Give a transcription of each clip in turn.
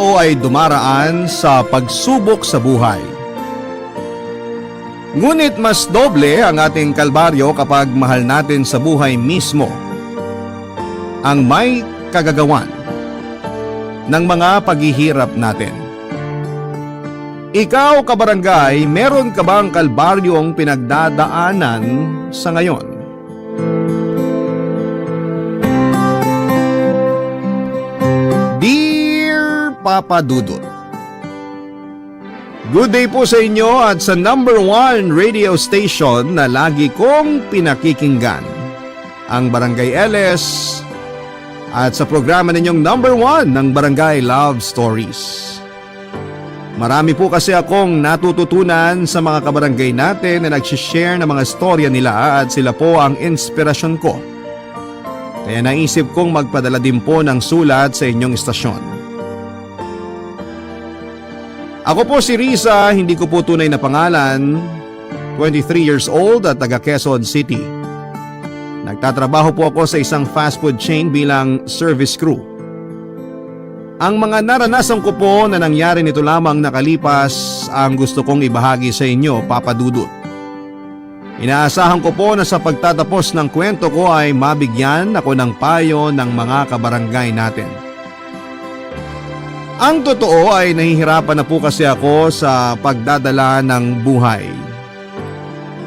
O ay dumaraan sa pagsubok sa buhay. Ngunit mas doble ang ating kalbaryo kapag mahal natin sa buhay mismo ang may kagagawan ng mga paghihirap natin. Ikaw, kabarangay, meron ka bang kalbaryong pinagdadaanan sa ngayon? Papa Dudut. Good day po sa inyo at sa number 1 radio station na lagi kong pinakikinggan, ang Barangay LS, at sa programa ninyong number 1 ng Barangay Love Stories. Marami po kasi akong natututunan sa mga kabarangay natin na nagsishare ng mga storya nila at sila po ang inspirasyon ko. Kaya naisip kong magpadala din po ng sulat sa inyong istasyon. Ako po si Risa, hindi ko po tunay na pangalan, 23 years old at taga Quezon City. Nagtatrabaho po ako sa isang fast food chain bilang service crew. Ang mga naranasan ko po na nangyari nito lamang nakalipas ang gusto kong ibahagi sa inyo, Papa Dudut. Inaasahan ko po na sa pagtatapos ng kwento ko ay mabigyan ako ng payo ng mga kabarangay natin. Ang totoo ay nahihirapan na po kasi ako sa pagdadala ng buhay.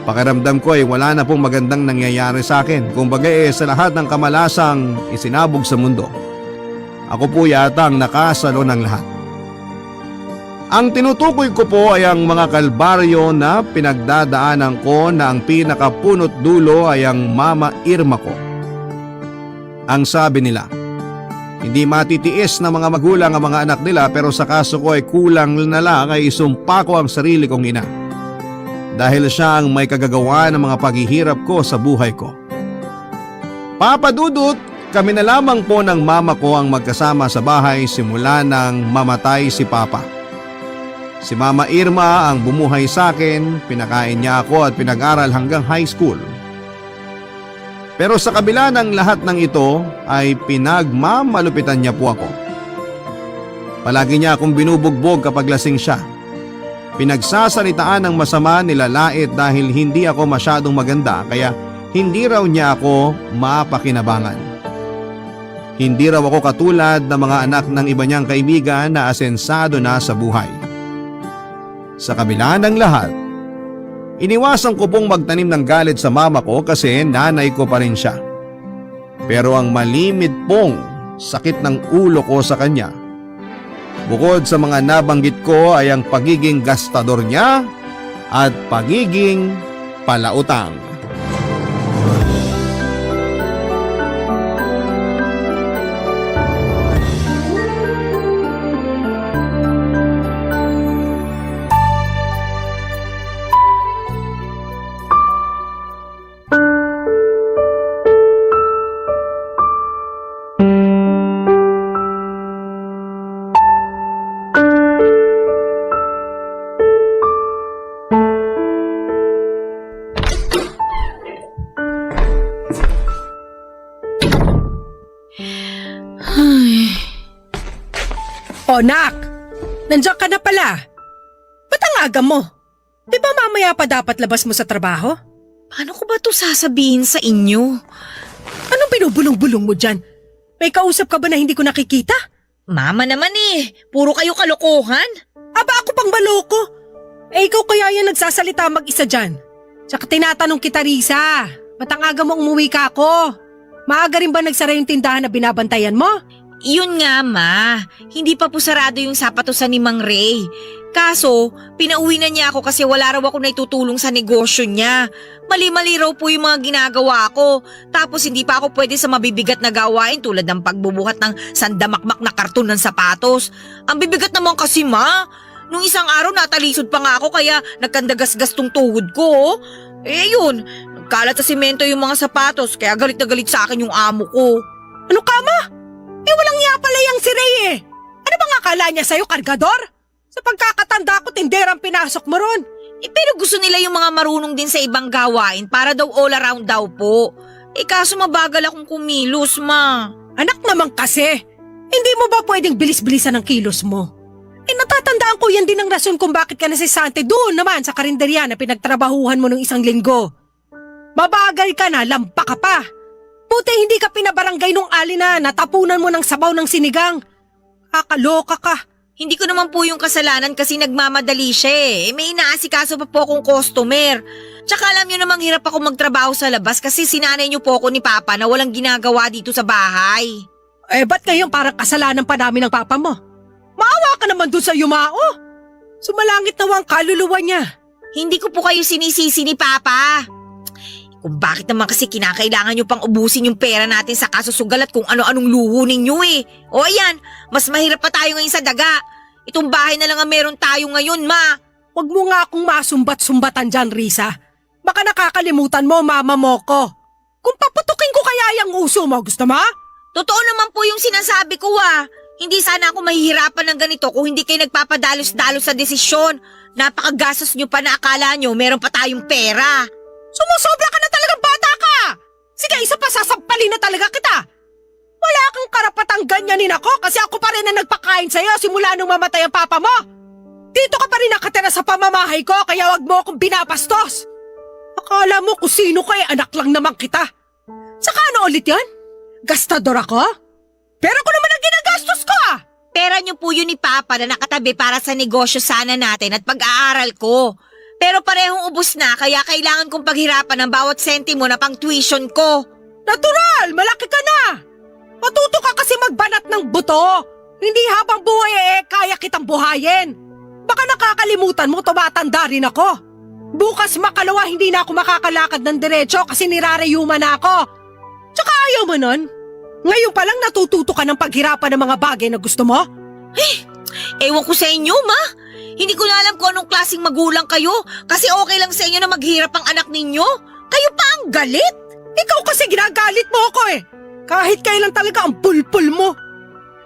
Pakiramdam ko ay wala na pong magandang nangyayari sa akin. Kumbaga sa lahat ng kamalasang isinabog sa mundo, ako po yata ang nakasalo ng lahat. Ang tinutukoy ko po ay ang mga kalbaryo na pinagdadaanan ko na ang pinakapunot dulo ay ang Mama Irma ko. Ang sabi nila, hindi matitiis ng mga magulang ang mga anak nila, pero sa kaso ko ay kulang na lang ay isumpa ko ang sarili kong ina. Dahil siya ang may kagagawa ng mga paghihirap ko sa buhay ko. Papa Dudut, kami na lamang po ng mama ko ang magkasama sa bahay simula nang mamatay si Papa. Si Mama Irma ang bumuhay sa akin, pinakain niya ako at pinag-aral hanggang high school. Pero sa kabila ng lahat ng ito ay pinagmamalupitan niya po ako. Palagi niya akong binubugbog kapag lasing siya. Pinagsasalitaan ng masama, nilalait dahil hindi ako masyadong maganda, kaya hindi raw niya ako mapakinabangan. Hindi raw ako katulad ng mga anak ng iba niyang kaibigan na asensado na sa buhay. Sa kabila ng lahat, iniwasan ko pong magtanim ng galit sa mama ko kasi nanay ko pa rin siya. Pero ang malimit pong sakit ng ulo ko sa kanya, bukod sa mga nabanggit ko, ay ang pagiging gastador niya at pagiging palautang. Oh, Nak! Nandiyan ka na pala. Ba't ang aga mo? Di ba mamaya pa dapat labas mo sa trabaho? Paano ko ba ito sasabihin sa inyo? Anong binubulong-bulong mo dyan? May kausap ka ba na hindi ko nakikita? Mama naman puro kayo kalokohan. Aba ako pang baloko. Ikaw kaya yan nagsasalita mag-isa dyan. Tsaka tinatanong kita, Risa. Ba't ang aga mo umuwi ka ako? Maaga rin ba nagsara yung tindahan na binabantayan mo? Yun nga, Ma. Hindi pa po sarado yung sapatosan ni Mang Ray. Kaso, pinauwi na niya ako kasi wala raw ako naitutulong sa negosyo niya. Mali-mali raw po yung mga ginagawa ko. Tapos hindi pa ako pwede sa mabibigat na gawain tulad ng pagbubuhat ng sandamakmak na karton ng sapatos. Ang bibigat naman kasi, Ma. Nung isang araw natalisod pa nga ako kaya nagkandagas-gas tong tuhod ko. Yun. Nagkalat sa simento yung mga sapatos kaya galit na galit sa akin yung amo ko. Ano ka, Ma? Walang iya pala yung si Ray Ano bang akala niya sa'yo, kargador? Sa pagkakatanda ko, tinderang pinasok mo ron. Pero gusto nila yung mga marunong din sa ibang gawain para daw all around daw po. Kaso mabagal akong kumilos, Ma. Anak naman kasi. Hindi mo ba pwedeng bilis-bilisan ang kilos mo? Natatandaan ko yan din ang rason kung bakit ka nasisante doon naman sa karinderya na pinagtrabahuhan mo ng 1 linggo. Mabagal ka na, lampa ka pa. Buti hindi ka pinabarangay nung ali na natapunan mo ng sabaw ng sinigang. Kakaloka ka. Hindi ko naman po yung kasalanan kasi nagmamadali siya eh. May inaasikaso pa po akong customer. Tsaka alam niyo namang hirap ako magtrabaho sa labas kasi sinanay niyo po ako ni Papa na walang ginagawa dito sa bahay. Ba't ngayon parang kasalanan pa namin ng papa mo? Maawa ka naman doon sa yumao. Sumalangit na ang kaluluwa niya. Hindi ko po kayo sinisisi ni Papa. Kung bakit naman kasi kinakailangan nyo pang ubusin yung pera natin sa kasusugal at kung ano-anong luho ninyo eh. O ayan, mas mahirap pa tayo ngayon sa daga. Itong bahay na lang ang meron tayo ngayon, Ma. Huwag mo nga akong masumbat-sumbatan dyan, Risa. Baka nakakalimutan mo, mama mo ko. Kung paputukin ko kaya yung uso mo, gusto mo? Totoo naman po yung sinasabi ko ah. Hindi sana ako mahihirapan ng ganito kung hindi kayo nagpapadalos-dalos sa desisyon. Napakagastos nyo pa na akala nyo meron pa tayong pera. Sumusobra ka na talagang bata ka! Sige, isa pa sasampalin na talaga kita! Wala kang karapatang ganyanin ako kasi ako pa rin ang nagpakain sa'yo simula nung mamatay ang papa mo! Dito ka pa rin nakatira sa pamamahay ko kaya wag mo akong binabastos! Akala mo kung sino ka anak lang naman kita! Saka ano ulit yan? Gastador ako? Pero ko naman ang ginagastos ko ah! Pera nyo po yun ni Papa na nakatabi para sa negosyo sana natin at pag-aaral ko. Pero parehong ubos na kaya kailangan kong paghirapan ng bawat sentimo na pang tuition ko. Natural! Malaki ka na! Matuto ka kasi magbanat ng buto! Hindi habang buhay kaya kitang buhayin! Baka nakakalimutan mo tumatanda rin ako! Bukas makalawa hindi na ako makakalakad ng diretso kasi nirarayuma na ako! Tsaka ayaw mo nun? Ngayon pa lang natututo ka ng paghirapan ng mga bagay na gusto mo? Ewan ko sa inyo, Ma. Hindi ko na alam kung anong klaseng magulang kayo kasi okay lang sa inyo na maghirap ang anak ninyo. Kayo pa ang galit. Ikaw kasi ginagalit mo ako eh. Kahit kailan talaga ang pulpul mo.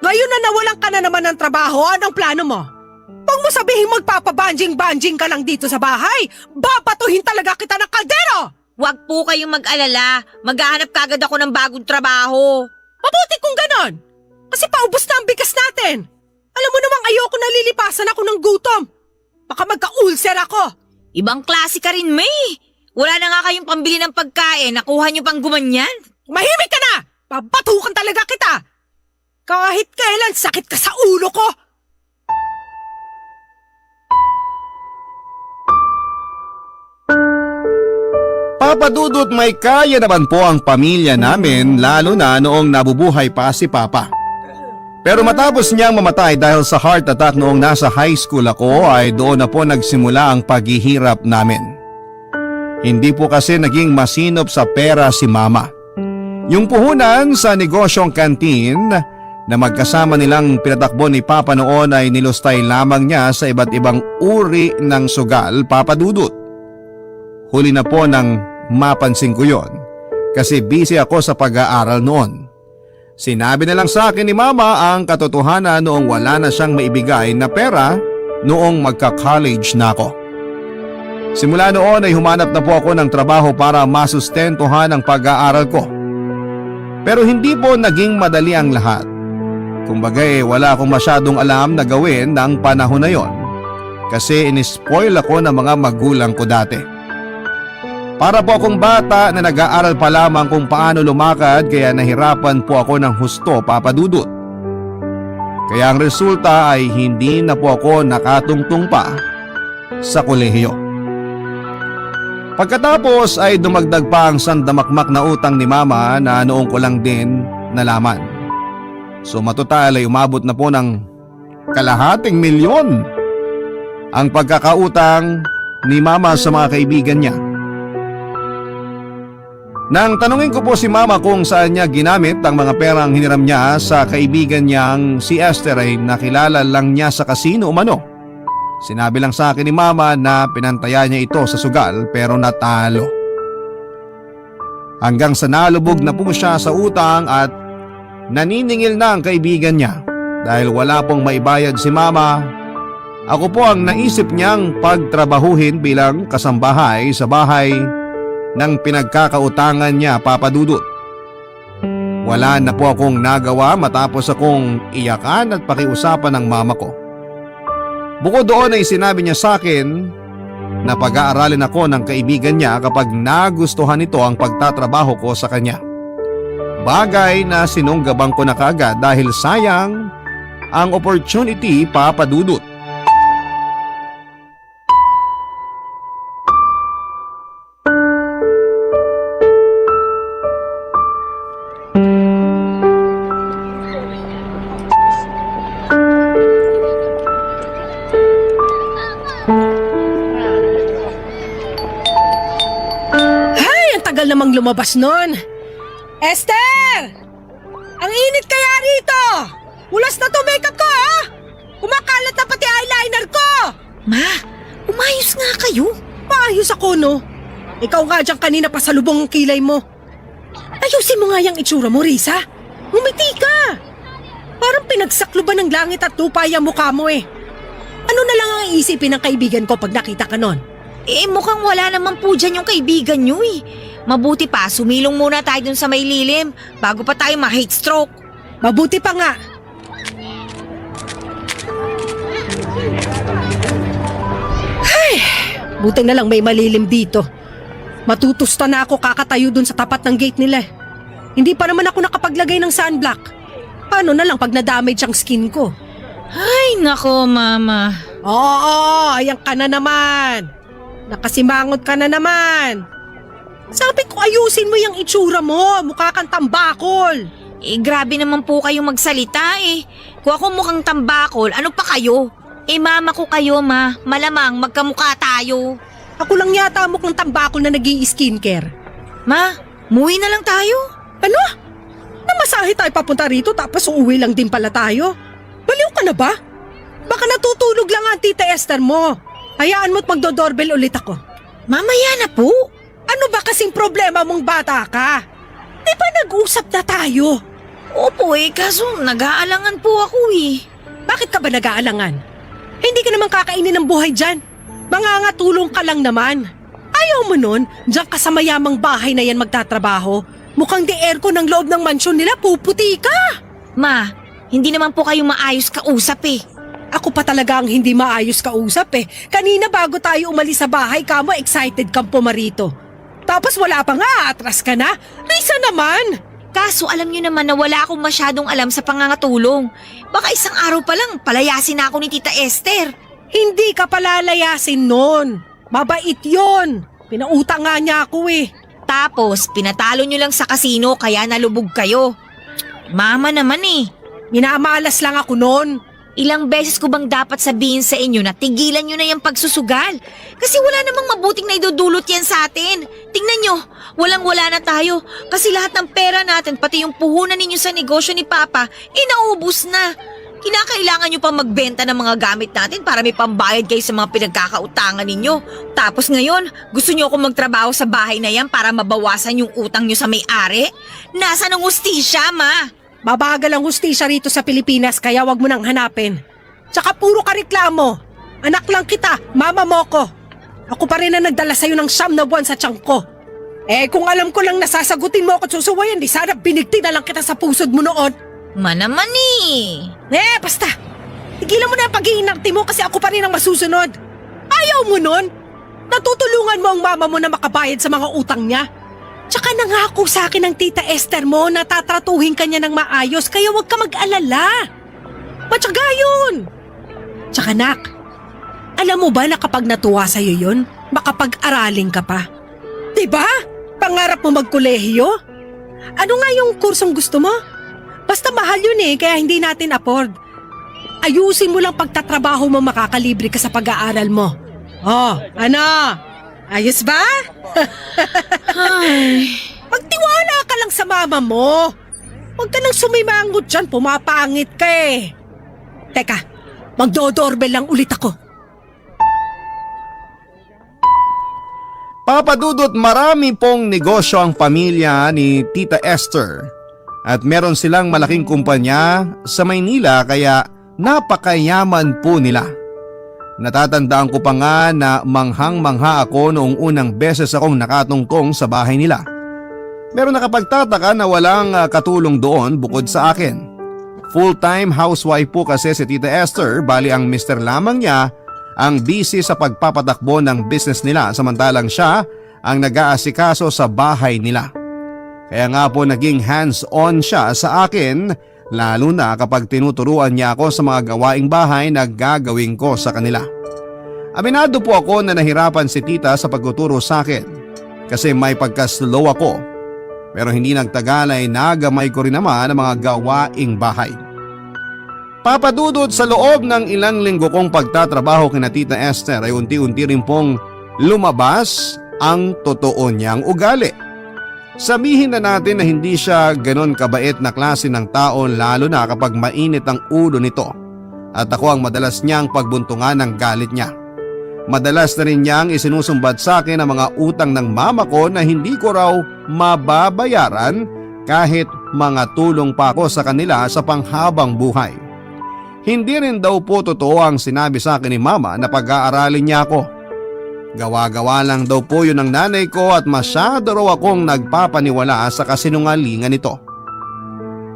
Ngayon na nawalan ka na naman ng trabaho, anong plano mo? Huwag mo sabihin magpapabanjing-banjing ka lang dito sa bahay. Babatuhin talaga kita ng kaldero! Huwag po kayong mag-alala. Maghahanap kagad ako ng bagong trabaho. Mabuti kung ganon. Kasi paubos na ang bigas natin. Alam mo namang ayoko nalilipasan ako ng gutom. Baka magka-ulcer ako. Ibang klase ka rin, May. Wala na nga kayong pambili ng pagkain. Nakuha niyo pang gumanyan. Mahimik ka na! Babatukan talaga kita! Kahit kailan sakit ka sa ulo ko! Papa Dudut, may kaya naman po ang pamilya namin lalo na noong nabubuhay pa si Papa. Pero matapos niyang mamatay dahil sa heart attack noong nasa high school ako ay doon na po nagsimula ang paghihirap namin. Hindi po kasi naging masinop sa pera si Mama. Yung puhunan sa negosyong kantin na magkasama nilang pinatakbo ni Papa noon ay nilustay lamang niya sa iba't ibang uri ng sugal, Papa Dudut. Huli na po nang mapansin ko yon kasi busy ako sa pag-aaral noon. Sinabi na lang sa akin ni Mama ang katotohanan noong wala na siyang maibigay na pera noong magka-college na ako. Simula noon ay humanap na po ako ng trabaho para masustentuhan ang pag-aaral ko. Pero hindi po naging madali ang lahat. Kumbaga wala akong masyadong alam na gawin ng panahon na yon kasi inispoil ako ng mga magulang ko dati. Para po akong bata na nag-aaral pa lamang kung paano lumakad kaya nahirapan po ako ng husto, Papa Dudut. Kaya ang resulta ay hindi na po ako nakatungtong pa sa kolehiyo. Pagkatapos ay dumagdag pa ang sandamakmak na utang ni Mama na noong ko lang din nalaman. So matotal ay umabot na po ng ₱250,000 ang pagkakautang ni Mama sa mga kaibigan niya. Nang tanungin ko po si Mama kung saan niya ginamit ang mga perang hiniram niya sa kaibigan niyang si Esther ay nakilala lang niya sa kasino umano. Sinabi lang sa akin ni Mama na pinantaya niya ito sa sugal pero natalo. Hanggang sa nalubog na po siya sa utang at naniningil na ang kaibigan niya. Dahil wala pong maibayad si Mama, ako po ang naisip niyang pagtrabahuhin bilang kasambahay sa bahay ng pinagkakautangan niya, Papa Dudut. Wala na po akong nagawa matapos akong iyakan at pakiusapan ng mama ko. Bukod doon ay sinabi niya sa akin na pag-aaralin ako ng kaibigan niya kapag nagustuhan nito ang pagtatrabaho ko sa kanya. Bagay na sinunggabang ko na kaagad dahil sayang ang opportunity, Papa Dudut. Tagal namang lumabas nun. Esther! Ang init kaya rito! Ulas na to makeup ko, ha? Kumakalat na pati eyeliner ko! Ma, umayos nga kayo. Maayos ako, no? Ikaw nga dyan kanina pa sa lubong ang kilay mo. Ayusin mo nga yung itsura mo, Risa. Ngumiti ka. Parang pinagsakluban ng langit at lupa yung mukha mo eh. Ano na lang ang iisipin ng kaibigan ko pag nakita ka nun? Mukhang wala naman po dyan yung kaibigan nyo eh. Mabuti pa, sumilong muna tayo dun sa may lilim bago pa tayo ma-heat stroke. Mabuti pa nga. Ay, buti na lang may malilim dito. Matutusta na ako kakatayo dun sa tapat ng gate nila. Hindi pa naman ako nakapaglagay ng sunblock. Paano na lang pag na-damage ang skin ko? Ay, nako mama. Oo, ayan ka na naman. Nakasimangot ka na naman. Sabi ko ayusin mo yung itsura mo, mukha kang tambakol. Grabe naman po kayong magsalita eh. Kung ako mukhang tambakol, ano pa kayo? Mama ko kayo ma, malamang magkamukha tayo. Ako lang yata mukhang tambakol na nag-i-skincare. Ma, muwi na lang tayo. Ano? Namasahe tayo papunta rito tapos uuwi lang din pala tayo? Baliw ka na ba? Baka natutulog lang ang tita Esther mo. Hayaan mo't magdo-doorbell ulit ako. Mamaya na po. Ano ba kasing problema mong bata ka? Di ba nag-usap na tayo? Opo kaso nag-aalangan po ako eh. Bakit ka ba nag-aalangan? Hindi ka naman kakainin ng buhay dyan. Mangangatulong ka lang naman. Ayaw mo nun, dyan ka sa mayamang bahay na yan magtatrabaho. Mukhang di aircon ng loob ng mansyon nila, puputi ka. Ma, hindi naman po kayo maayos kausap eh. Ako pa talaga ang hindi maayos kausap eh. Kanina bago tayo umalis sa bahay, kamo excited kang pumarito. Tapos wala pa nga, atras ka na. Risa naman! Kaso alam niyo naman na wala akong masyadong alam sa pangangatulong. Baka isang araw pa lang, palayasin na ako ni Tita Esther. Hindi ka palalayasin nun. Mabait yun. Pinautang nga niya ako eh. Tapos, pinatalo niyo lang sa kasino kaya nalubog kayo. Mama naman eh. Minamalas lang ako nun. Ilang beses ko bang dapat sabihin sa inyo na tigilan nyo na yung pagsusugal? Kasi wala namang mabuting na idudulot yan sa atin. Tingnan nyo, walang-wala na tayo. Kasi lahat ng pera natin, pati yung puhunan ninyo sa negosyo ni Papa, naubos na. Kinakailangan nyo pang magbenta ng mga gamit natin para may pambayad kayo sa mga pinagkakautangan ninyo. Tapos ngayon, gusto nyo akong magtrabaho sa bahay na yan para mabawasan yung utang nyo sa may-ari? Nasaan ang hustisya, Ma? Mabagal ang hustisya rito sa Pilipinas kaya wag mo nang hanapin. Tsaka puro ka reklamo. Anak lang kita, mama mo ko. Ako pa rin na nagdala sa'yo ng 9 na buwan sa tiyan ko. Kung alam ko lang nasasagutin mo ako at susuwayan, di sana binigti na lang kita sa pusod mo noon. Manaman eh. Basta. Tigilan mo na ang pag-iinakti mo kasi ako pa rin ang masusunod. Ayaw mo nun? Natutulungan mo ang mama mo na makabayad sa mga utang niya. Tsaka nangako sa akin ng tita Esther mo na tatratuhin ka niya ng maayos kaya huwag ka mag-alala. Matyaga yun. Tsaka nak, alam mo ba na kapag natuwa sa'yo yun, makapag-araling ka pa? Diba? Pangarap mo magkolehiyo? Ano nga yung kursong gusto mo? Basta mahal yun kaya hindi natin afford. Ayusin mo lang pagtatrabaho mo makakalibre ka sa pag-aaral mo. Oh, ano? Ayos ba? Ay. Magtiwala ka lang sa mama mo. Huwag ka nang sumimangot dyan, pumapangit ka eh. Teka, magdo-doorbell lang ulit ako. Papa Dudut, marami pong negosyo ang pamilya ni Tita Esther at meron silang malaking kumpanya sa Maynila kaya napakayaman po nila. Natatandaan ko pa nga na manghang-mangha ako noong unang beses akong nakatungkong sa bahay nila. Pero nakapagtataka na walang katulong doon bukod sa akin. Full-time housewife po kasi si Tita Esther, bali ang mister lamang niya ang busy sa pagpapatakbo ng business nila samantalang siya ang nag-aasikaso sa bahay nila. Kaya nga po naging hands-on siya sa akin lalo na kapag tinuturuan niya ako sa mga gawaing bahay na gagawin ko sa kanila. Aminado po ako na nahirapan si tita sa pagtuturo sa akin kasi may pagka-slow ako. Pero hindi nagtagal ay nagamay ko rin naman ang mga gawaing bahay. Papadudod sa loob ng ilang linggo kong pagtatrabaho kina Tita Esther ay unti-unti rin pong lumabas ang totoo niyang ugali. Sabihin na natin na hindi siya ganon kabait na klase ng tao lalo na kapag mainit ang ulo nito at ako ang madalas niyang pagbuntungan ng galit niya. Madalas na rin niyang isinusumbat sa akin ang mga utang ng mama ko na hindi ko raw mababayaran kahit mga tulong pa ako sa kanila sa panghabang buhay. Hindi rin daw po totoo ang sinabi sa akin ni mama na pag-aaralin niya ako. Gawa-gawa lang daw po yun ng nanay ko at masyado raw akong nagpapaniwala sa kasinungalingan nito.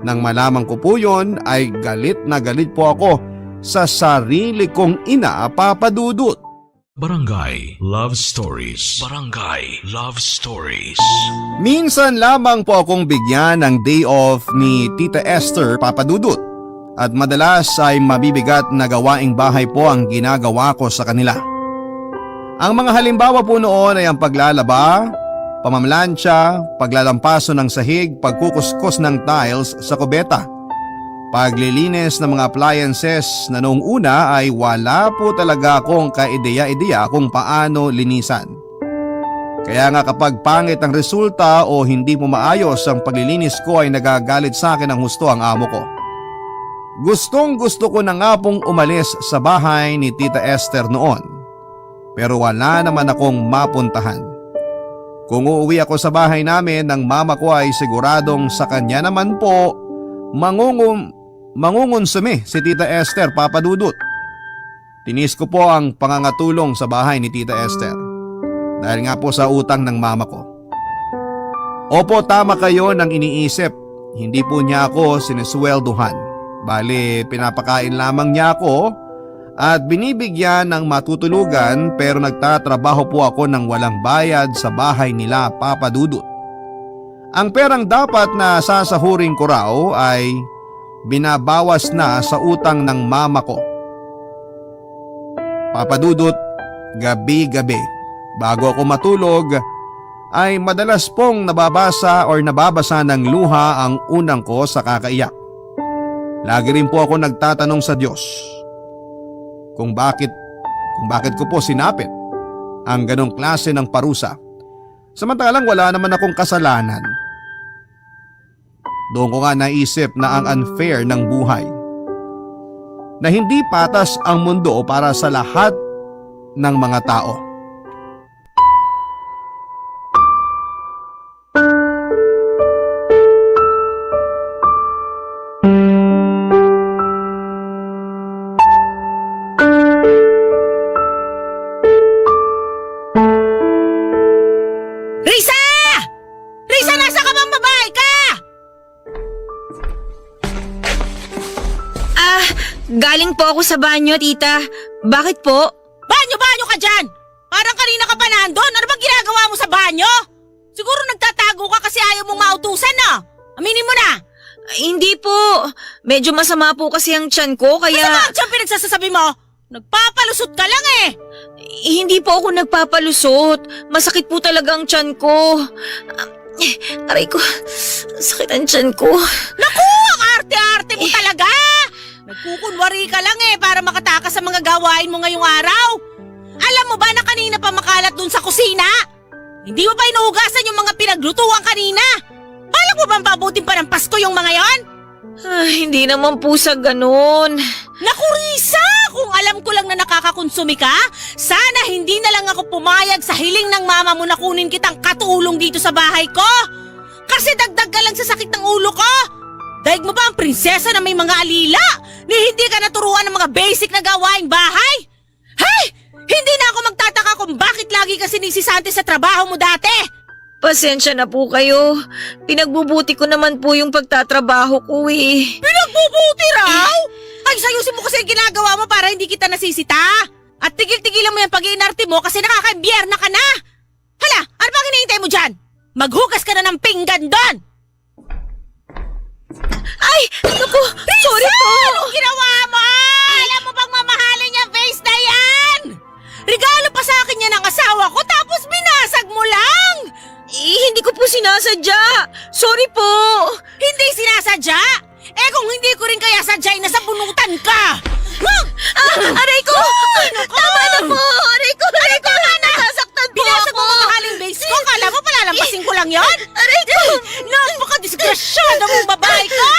Nang malaman ko po yun ay galit na galit po ako sa sarili kong ina, Papa Dudut. Barangay Love Stories. Barangay Love Stories. Minsan lamang po akong bigyan ng day off ni Tita Esther, Papa Dudut. At madalas ay mabibigat na gawaing bahay po ang ginagawa ko sa kanila. Ang mga halimbawa po noon ay ang paglalaba, pamamlansya, paglalampaso ng sahig, pagkukuskus ng tiles sa kubeta, paglilinis ng mga appliances na noong una ay wala po talaga akong kaideya-ideya kung paano linisan. Kaya nga kapag pangit ang resulta o hindi mo maayos ang paglilinis ko ay nagagalit sa akin ng husto ang amo ko. Gustong gusto ko na nga pong umalis sa bahay ni Tita Esther noon, pero wala naman akong mapuntahan. Kung uuwi ako sa bahay namin ng mama ko ay siguradong sa kanya naman po mangungunsumi si Tita Esther, Papa Dudut. Tinis ko po ang pangangatulong sa bahay ni Tita Esther dahil nga po sa utang ng mama ko. Opo, tama kayo nang iniisip, hindi po niya ako sineswelduhan. Bali, pinapakain lamang niya ako at binibigyan ng matutulugan pero nagtatrabaho po ako ng walang bayad sa bahay nila, Papa Dudut. Ang perang dapat na sasahurin ko raw ay binabawas na sa utang ng mama ko. Papa Dudut, gabi-gabi bago ako matulog ay madalas pong nababasa ng luha ang unang ko sa kakaiyak. Lagi rin po ako nagtatanong sa Diyos kung bakit ko po sinapit ang ganong klase ng parusa samantalang wala naman akong kasalanan. Doon ko nga naisip na ang unfair ng buhay, na hindi patas ang mundo para sa lahat ng mga tao. Risa! Risa, nasa ka bang babae ka? Galing po ako sa banyo, tita. Bakit po? Banyo ka dyan! Parang kanina ka pa nandun. Ano bang ginagawa mo sa banyo? Siguro nagtatago ka kasi ayaw mong mautusan, no? Aminin mo na! Hindi po. Medyo masama po kasi ang tiyan ko, kaya... Masama ang tiyan pinagsasasabi mo? Nagpapalusot ka lang eh! Hindi po ako nagpapalusot. Masakit po talaga ang tiyan ko. Aray ko, sakit ang tiyan ko. Naku! Ang arte-arte mo talaga! Nagkukunwari ka lang eh para makatakas sa mga gawain mo ngayong araw. Alam mo ba na kanina pa makalat dun sa kusina? Hindi mo ba inuhugasan yung mga pinaglutuan kanina? Balak mo bang pabutin pa ng Pasko yung mga yon? Hindi naman po sa ganun. Naku Risa! Kung alam ko lang na nakakakonsumi ka, sana hindi na lang ako pumayag sa hiling ng mama mo na kunin kitang katulong dito sa bahay ko. Kasi dagdag ka lang sa sakit ng ulo ko. Daig mo ba ang prinsesa na may mga alila? Ni hindi ka naturuan ng mga basic na gawaing bahay? Hey! Hindi na ako magtataka kung bakit lagi ka sinisisante sa trabaho mo dati. Pasensya na po kayo. Pinagbubuti ko naman po yung pagtatrabaho ko eh. Pinagbubuti raw? Ay, sayusin mo kasi ang ginagawa mo para hindi kita nasisita. At tigil-tigilan mo yung pag-iinarte mo kasi nakaka-imbierna ka na. Hala, ano bang hinihintay mo dyan? Maghugas ka na ng pinggan doon! Ay! Naku! Sorry po! Anong ginawa mo? Alam mo bang mamahalin niya face na yan? Regalo pa sa akin niya ng asawa ko tapos binasag mo lang! Hindi ko po sinasadya. Sorry po. Hindi sinasadya? Eh kung hindi ko rin kaya sadyay, nasa bunutan ka! Aray ko! Tama na po! Aray ko! Aray ko! Nasasaktan po Binasag ako! mo mamahaling base ko? Kala mo palalampasin ko lang yon? Aray ko! Napaka-disgrasyada mong babae ka!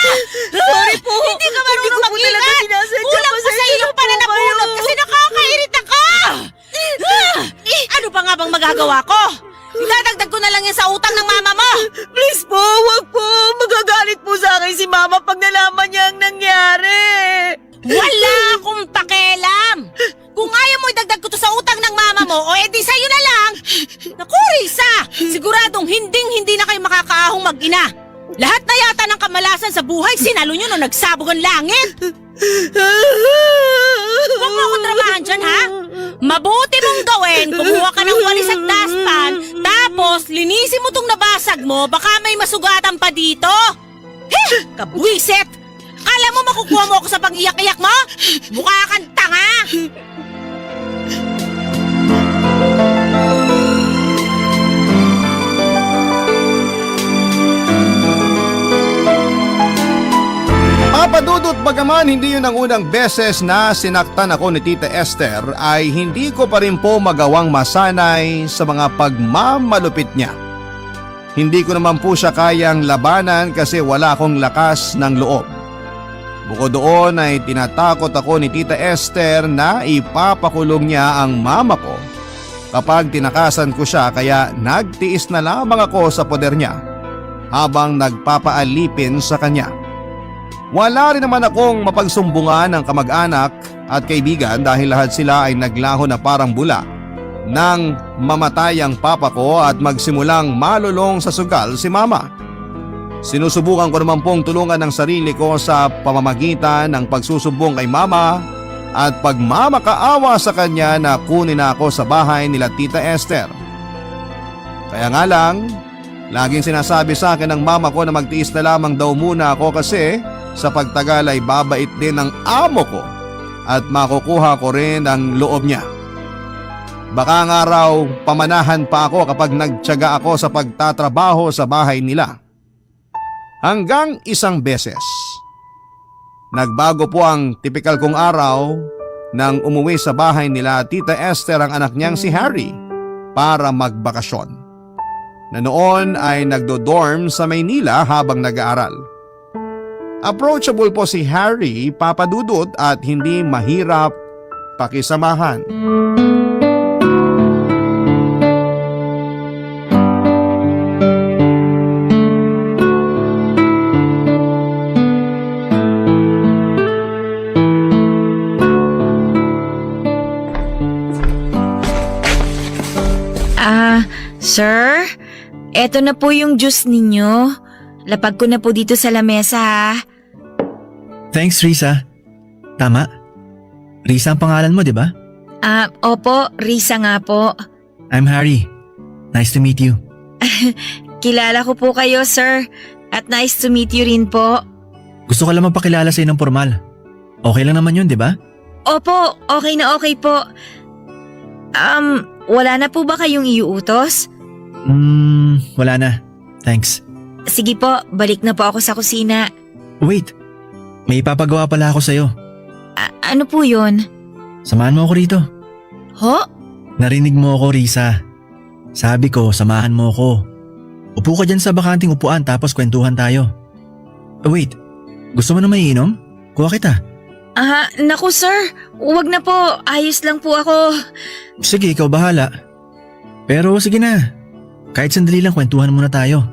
Sorry po! Hindi ka marunong Hindi ko po talaga mag-ingat! sinasadya. Kulang pa sa Pasensya iyong na po pananabunot kayo. kasi nakakairita ka! Ano pa nga bang magagawa ko? Idadagdag ko na lang yan sa utang ng mama mo! Please po, wag po. Magagalit po sa akin si Mama pag nalaman niya ang nangyari. Wala akong pakialam! Kung ayaw mo idagdag ko to sa utang ng mama mo, o edi sa'yo na lang! Naku, Risa! Siguradong hinding-hindi na kayo makakaahong mag-ina! Lahat na yata ng kamalasan sa buhay, sinalo nyo nung nagsabog ang langit! Huwag mo akong dramahan dyan, ha? Mabuti mong gawin, kumuha ka ng walis at dustpan, tapos linisin mo tong nabasag mo, baka may masugatan pa dito! Heh! Kabwisit! Kala mo makukuha mo ako sa pag-iyak-iyak mo? Mukha kang tanga! Papadudot bagaman hindi yun ang unang beses na sinaktan ako ni Tita Esther ay hindi ko pa rin po magawang masanay sa mga pagmamalupit niya. Hindi ko naman po siya kayang labanan kasi wala akong lakas ng loob. Bukod doon ay tinatakot ako ni Tita Esther na ipapakulong niya ang mama ko kapag tinakasan ko siya kaya nagtiis na lamang ako sa poder niya habang nagpapaalipin sa kanya. Wala rin naman akong mapagsumbungan ng kamag-anak at kaibigan dahil lahat sila ay naglaho na parang bula nang mamatay ang papa ko at magsimulang malulong sa sugal si mama. Sinusubukan ko naman pong tulungan ng sarili ko sa pamamagitan ng pagsusumbong kay mama at pagmamakaawa sa kanya na kunin na ako sa bahay nila Tita Esther. Kaya nga lang, laging sinasabi sa akin ng mama ko na magtiis na lamang daw muna ako kasi sa pagtagal ay babait din ang amo ko at makukuha ko rin ang loob niya. Baka nga raw pamanahan pa ako kapag nagtiyaga ako sa pagtatrabaho sa bahay nila. Hanggang isang beses. Nagbago po ang tipikal kong araw nang umuwi sa bahay nila Tita Esther ang anak niyang si Harry para magbakasyon. Na noon ay nagdo-dorm sa Maynila habang nag-aaral. Approachable po si Harry, papadudot at hindi mahirap pakisamahan. Sir? Eto na po yung juice ninyo. Lapag ko na po dito sa lamesa ha. Thanks, Risa. Tama. Risa ang pangalan mo, di ba? Opo, Risa nga po. I'm Harry. Nice to meet you. Kilala ko po kayo, sir. At nice to meet you rin po. Gusto ko lang mapakilala sa'yo ng formal. Okay lang naman yun, di ba? Opo, okay na okay po. Wala na po ba kayong iuutos? Wala na. Thanks. Sige po, balik na po ako sa kusina. Wait. May ipapagawa pala ako sa'yo. Ano po yun? Samahan mo ako rito. Ho? Narinig mo ako, Risa. Sabi ko, samahan mo ako. Upo ka dyan sa bakanting upuan tapos kwentuhan tayo. Wait. Gusto mo na maiinom? Kuha kita. Naku sir. Huwag na po. Ayos lang po ako. Sige, ikaw bahala. Pero sige na. Kahit sandali lang kwentuhan muna tayo.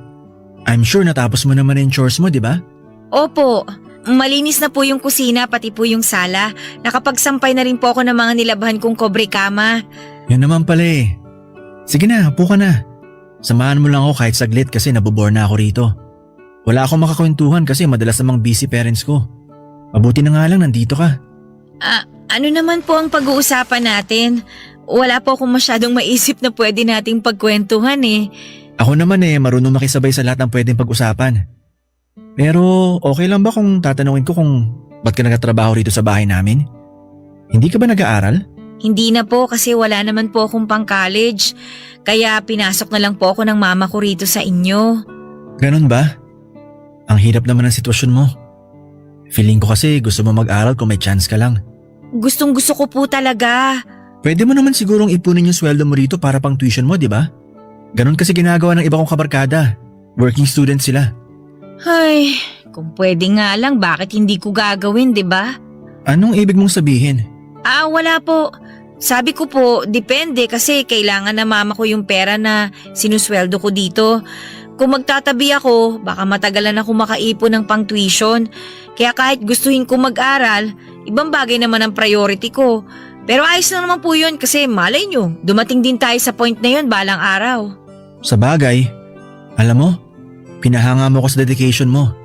I'm sure natapos mo naman yung chores mo, di ba? Opo. Malinis na po yung kusina pati po yung sala. Nakapagsampay na rin po ako ng mga nilabhan kong kobre kama. Yun naman pala eh. Sige na, upo ka na. Samahan mo lang ako kahit saglit kasi nabobore na ako rito. Wala akong makakwentuhan kasi madalas namang busy parents ko. Mabuti na nga lang nandito ka. Ano naman po ang pag-uusapan natin? Wala po akong masyadong maisip na pwede nating pagkwentuhan eh. Ako naman marunong makisabay sa lahat ng pwedeng pag-usapan. Pero okay lang ba kung tatanungin ko kung ba't ka nagtatrabaho rito sa bahay namin? Hindi ka ba nag-aaral? Hindi na po kasi wala naman po akong pang-college. Kaya pinasok na lang po ako ng mama ko rito sa inyo. Ganun ba? Ang hirap naman ng sitwasyon mo. Feeling ko kasi gusto mo mag-aral kung may chance ka lang. Gustong gusto ko po talaga. Pwede mo naman sigurong ipunin yung sweldo mo rito para pang tuition mo, di ba? Ganun kasi ginagawa ng iba kong kabarkada. Working students sila. Ay, kung pwede nga lang bakit hindi ko gagawin, di ba? Anong ibig mong sabihin? Wala po. Sabi ko po, depende kasi kailangan na mama ko yung pera na sinusweldo ko dito. Kung magtatabi ako, baka matagalan ako makaipon ng pang-tuition. Kaya kahit gustuhin ko mag-aral, ibang bagay naman ang priority ko. Pero ayos na naman po yun kasi malay nyo, dumating din tayo sa point na yun balang araw. Sa bagay, alam mo, pinahanga mo ko sa dedication mo.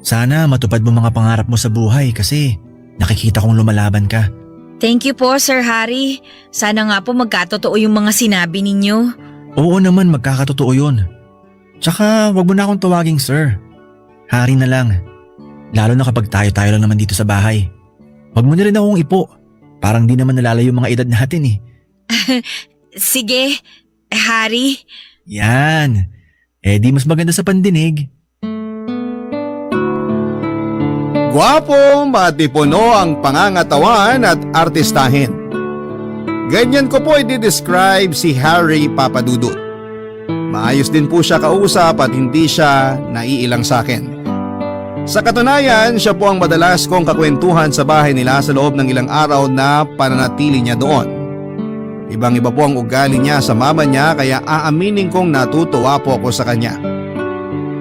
Sana matupad mo mga pangarap mo sa buhay kasi nakikita kong lumalaban ka. Thank you po, Sir Harry. Sana nga po magkatotoo yung mga sinabi ninyo. Oo naman, magkakatotoo yun. Tsaka wag mo na akong tawaging sir. Hari na lang. Lalo na kapag tayo-tayo lang naman dito sa bahay. Wag mo na rin akong ipo. Parang di naman nalalayo yung mga edad natin eh. Sige, Harry. Yan. Di mas maganda sa pandinig. Gwapo, matipuno ang pangangatawan at artistahin. Ganyan ko po i-describe si Harry Papadudut. Maayos din po siya kausap at hindi siya naiilang sa akin. Sa katunayan, siya po ang madalas kong kakwentuhan sa bahay nila sa loob ng ilang araw na pananatili niya doon. Ibang-iba po ang ugali niya sa mama niya kaya aaminin kong natutuwa po ako sa kanya.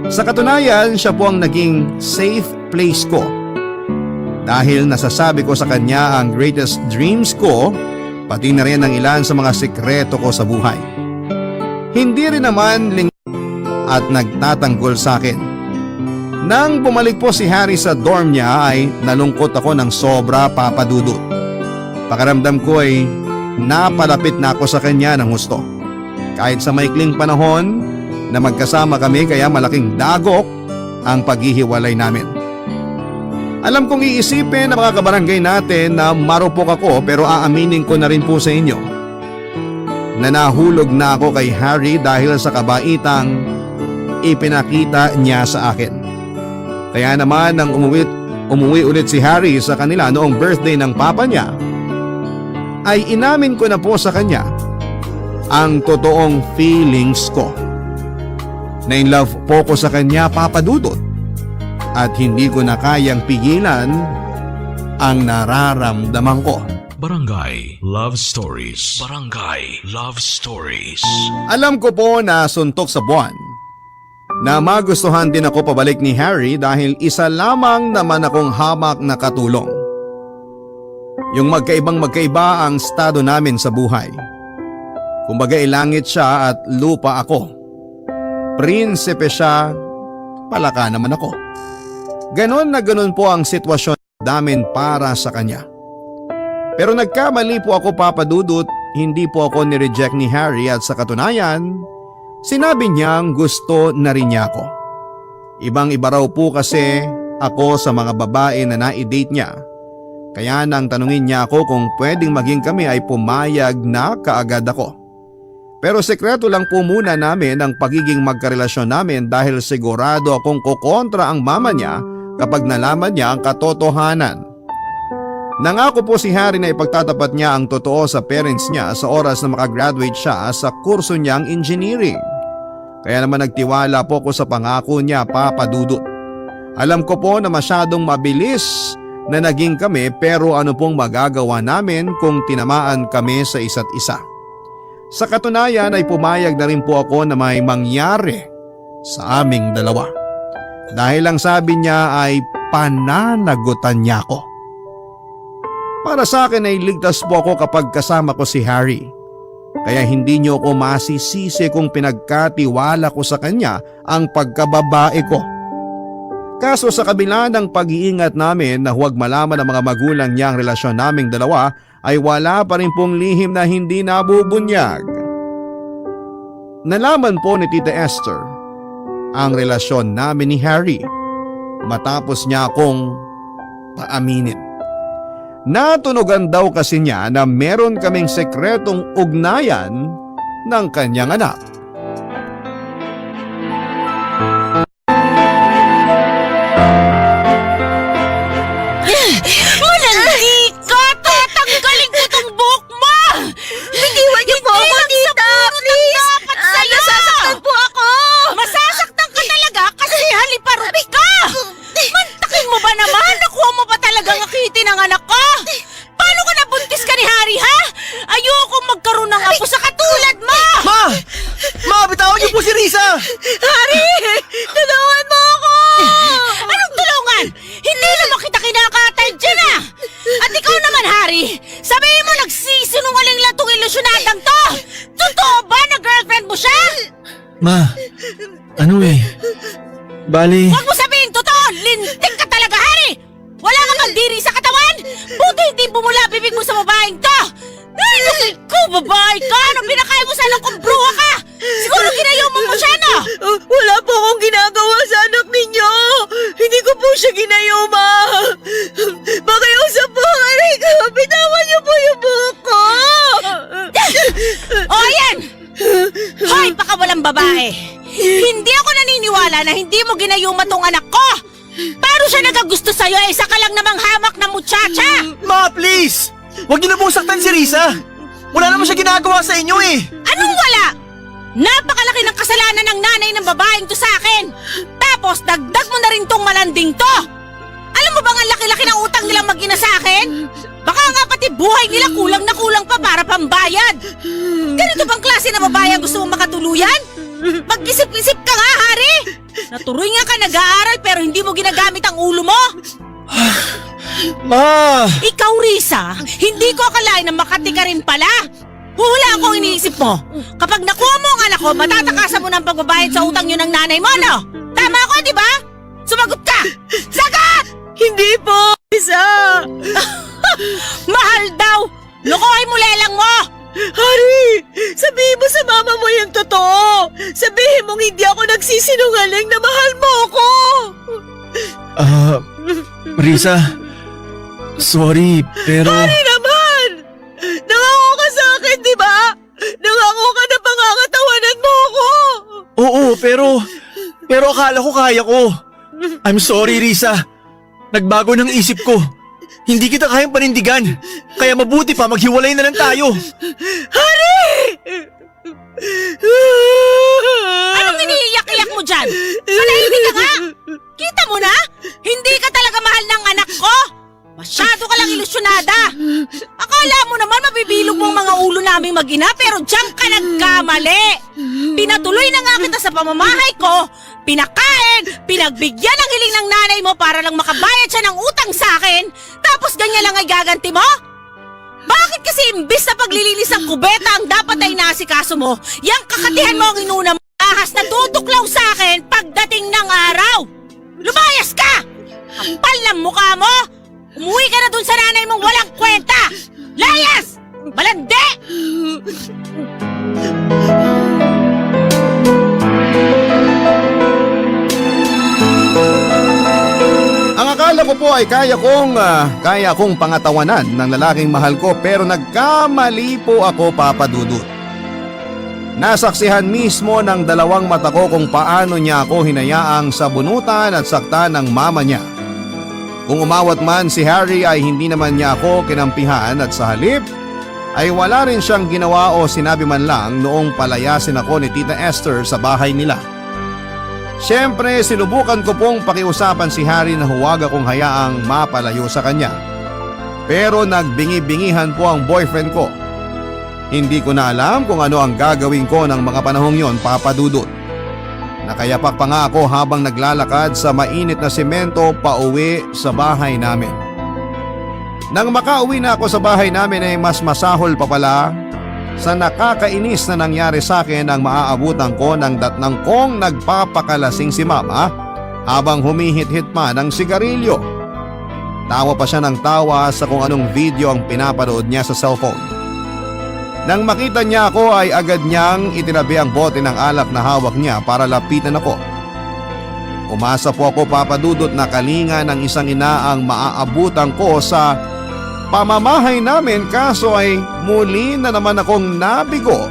Sa katunayan, siya po ang naging safe place ko. Dahil nasasabi ko sa kanya ang greatest dreams ko, pati na rin ang ilan sa mga sikreto ko sa buhay. Hindi rin naman at nagtatanggol sa akin. Nang bumalik po si Harry sa dorm niya ay nalungkot ako ng sobra, Papadudut. Pakiramdam ko ay napalapit na ako sa kanya ng husto. Kahit sa maikling panahon na magkasama kami kaya malaking dagok ang paghihiwalay namin. Alam kong iisipin ng mga kabarangay natin na marupok ako pero aaminin ko na rin po sa inyo na nahulog na ako kay Harry dahil sa kabaitang ipinakita niya sa akin. Kaya naman nang umuwi ulit si Harry sa kanila noong birthday ng papa niya, ay inamin ko na po sa kanya ang totoong feelings ko. Na in love po ko sa kanya, Papadudut, at hindi ko na kayang pigilan ang nararamdaman ko. Barangay Love Stories. Barangay Love Stories. Alam ko po na suntok sa buwan na magustuhan din ako pabalik ni Harry dahil isa lamang naman akong hamak na katulong. Yung magkaiba ang estado namin sa buhay. Kumbaga langit siya at lupa ako. Prinsipe siya, palaka naman ako. Ganon na ganon po ang sitwasyon namin para sa kanya. Pero nagkamali po ako, Papadudut, hindi po ako nireject ni Harry at sa katunayan, sinabi niyang gusto na rin niya ako. Ibang-iba raw po kasi ako sa mga babae na na-date niya. Kaya nang tanungin niya ako kung pwedeng maging kami ay pumayag na kaagad ako. Pero sekreto lang po muna namin ang pagiging magkarelasyon namin dahil sigurado akong kukontra ang mama niya kapag nalaman niya ang katotohanan. Nangako po si Harry na ipagtatapat niya ang totoo sa parents niya sa oras na makagraduate siya sa kurso niyang engineering. Kaya naman nagtiwala po ko sa pangako niya, Papadudut. Alam ko po na masyadong mabilis na naging kami pero ano pong magagawa namin kung tinamaan kami sa isa't isa. Sa katunayan ay pumayag na rin po ako na may mangyari sa aming dalawa. Dahil ang sabi niya ay pananagutan niya ako. Para sa akin ay ligtas po ako kapag kasama ko si Harry. Kaya hindi niyo ako masisisi kung pinagkatiwala ko sa kanya ang pagkababae ko. Kaso sa kabila ng pag-iingat namin na huwag malaman ng mga magulang niya ang relasyon naming dalawa, ay wala pa rin pong lihim na hindi nabubunyag. Nalaman po ni Tita Esther ang relasyon namin ni Harry matapos niya akong paaminin. Natunugan daw kasi niya na meron kaming sekretong ugnayan ng kanyang anak. Malandi ka! Tatanggalin ko tong buhok mo! Bitiwan niyo po ako, tita! Please! Nasasaktan po ako! Masasaktan ka talaga kasi haliparot ka! Mantakin mo ba naman? Nakuha mo pa talagang akitin ang anak ko? Paano ka nabuntis ka ni Harry, ha? Ayoko magkaroon ng apo sa katulad mo! Ma! Ma, bitawan niyo po si Risa! Harry! Tulungan mo ako! Anong tulungan? Hindi naman kita kinakatay dyan, ah! At ikaw naman, Harry, sabihin mo nagsisinungaling lang tong ilusyonadang to! Totoo ba na girlfriend mo siya? Ma, ano bali, Huwag mo sabihin totoo! Lintik ka talaga, Harry! Wala ka bang diri sa katawan? Buti hindi bumula bibig mo sa babaeng to! Ay, naku, babae ka! Anong pinakain mo sa anak kong bruha ka? Siguro ginayaman mo siya, no? Wala po akong ginagawa sa anak ninyo. Hindi ko po siya ginayuma. Makiusap po, Harry. Bitawan niyo po yung buhok ko. O, ayan! Hoy, pakawalang babae! Hindi ako naniniwala na hindi mo ginayuma tong anak ko! Pero siya nagagusto sa'yo, isa ka lang namang hamak na muchacha! Ma, please! Huwag niyo na pong saktan si Risa! Wala naman siya ginagawa sa inyo Anong wala? Napakalaki ng kasalanan ng nanay ng babaeng to sa akin! Tapos dagdag mo na rin tong malanding to! Alam mo bang ang laki-laki ng utang nilang mag-ina sa akin? Baka nga pati buhay nila kulang na kulang pa para pambayad! Ganito bang klase na babae ang gusto mong makatuluyan? Mag-isip-isip ka nga, Harry! Naturoy nga ka nag-aaral pero hindi mo ginagamit ang ulo mo! Ma! Ikaw, Risa, hindi ko akalain na makati ka rin pala. Hula akong iniisip mo. Kapag nakuha mo ang anak ko, matatakasan mo ng pagbabayad sa utang yun ng nanay mo, no? Tama ako, di ba? Sumagot ka! Sagot! Hindi po, Risa. Mahal daw! Lokohin mo lelang mo! Harry, sabihin mo sa mama mo yung totoo. Sabihin mong hindi ako nagsisinungaling na mahal mo ako. Risa, sorry, pero... Harry naman! Nangako ka sa akin, di ba? Nangako ka na pangangatawanan mo ako. Oo, pero akala ko kaya ko. I'm sorry, Risa. Nagbago ng isip ko. Hindi kita kayang panindigan. Kaya mabuti pa maghiwalay na lang tayo. Harry! Anong iniiyak-iyak mo dyan? Manahimik ka nga! Kita mo na? Hindi ka talaga mahal ng anak ko! Masyado ka lang ilusyonada! Akala mo naman mabibilog mo ang mga ulo naming mag-ina pero diyan ka nagkamali! Pinatuloy na nga kita sa pamamahay ko, pinakain, pinagbigyan ng hiling ng nanay mo para lang makabayad siya ng utang sa akin, tapos ganyan lang ay gaganti mo? Bakit kasi imbis na paglilinis ng kubeta ang dapat ay nasikaso mo, yang kakatihan mo ang inuna mo ahas na tutuklaw sa akin pagdating ng araw? Lumayas ka! Kapal ng mukha mo! Umuwi ka na dun sa nanay mong walang kwenta! Layas! Balande! Ang akala ko po ay kaya kong pangatawanan ng lalaking mahal ko pero nagkamali po ako, Papa Dudut. Nasaksihan mismo ng dalawang mata ko kung paano niya ako hinayaang sabunutan at saktan ng mama niya. Kung umawat man si Harry ay hindi naman niya ako kinampihan at sa halip ay wala rin siyang ginawa o sinabi man lang noong palayasin ako ni Tita Esther sa bahay nila. Siyempre sinubukan ko pong pakiusapan si Harry na huwag akong hayaang mapalayo sa kanya. Pero nagbingi-bingihan po ang boyfriend ko. Hindi ko na alam kung ano ang gagawin ko ng mga panahong yon, Papa Dudut. Nakayapak pa nga ako habang naglalakad sa mainit na semento pauwi sa bahay namin. Nang makauwi na ako sa bahay namin ay mas masahol pa pala sa nakakainis na nangyari sa akin ang maaabutan ko ng datnang kong nagpapakalasing si mama habang humihit-hit pa ng sigarilyo. Tawa pa siya ng tawa sa kung anong video ang pinapanood niya sa cellphone. Nang makita niya ako ay agad niyang itinabi ang bote ng alak na hawak niya para lapitan ako. Umasa po ako, Papa Dudut, na kalinga ng isang ina ang maaabutan ko sa pamamahay namin, kaso ay muli na naman akong nabigo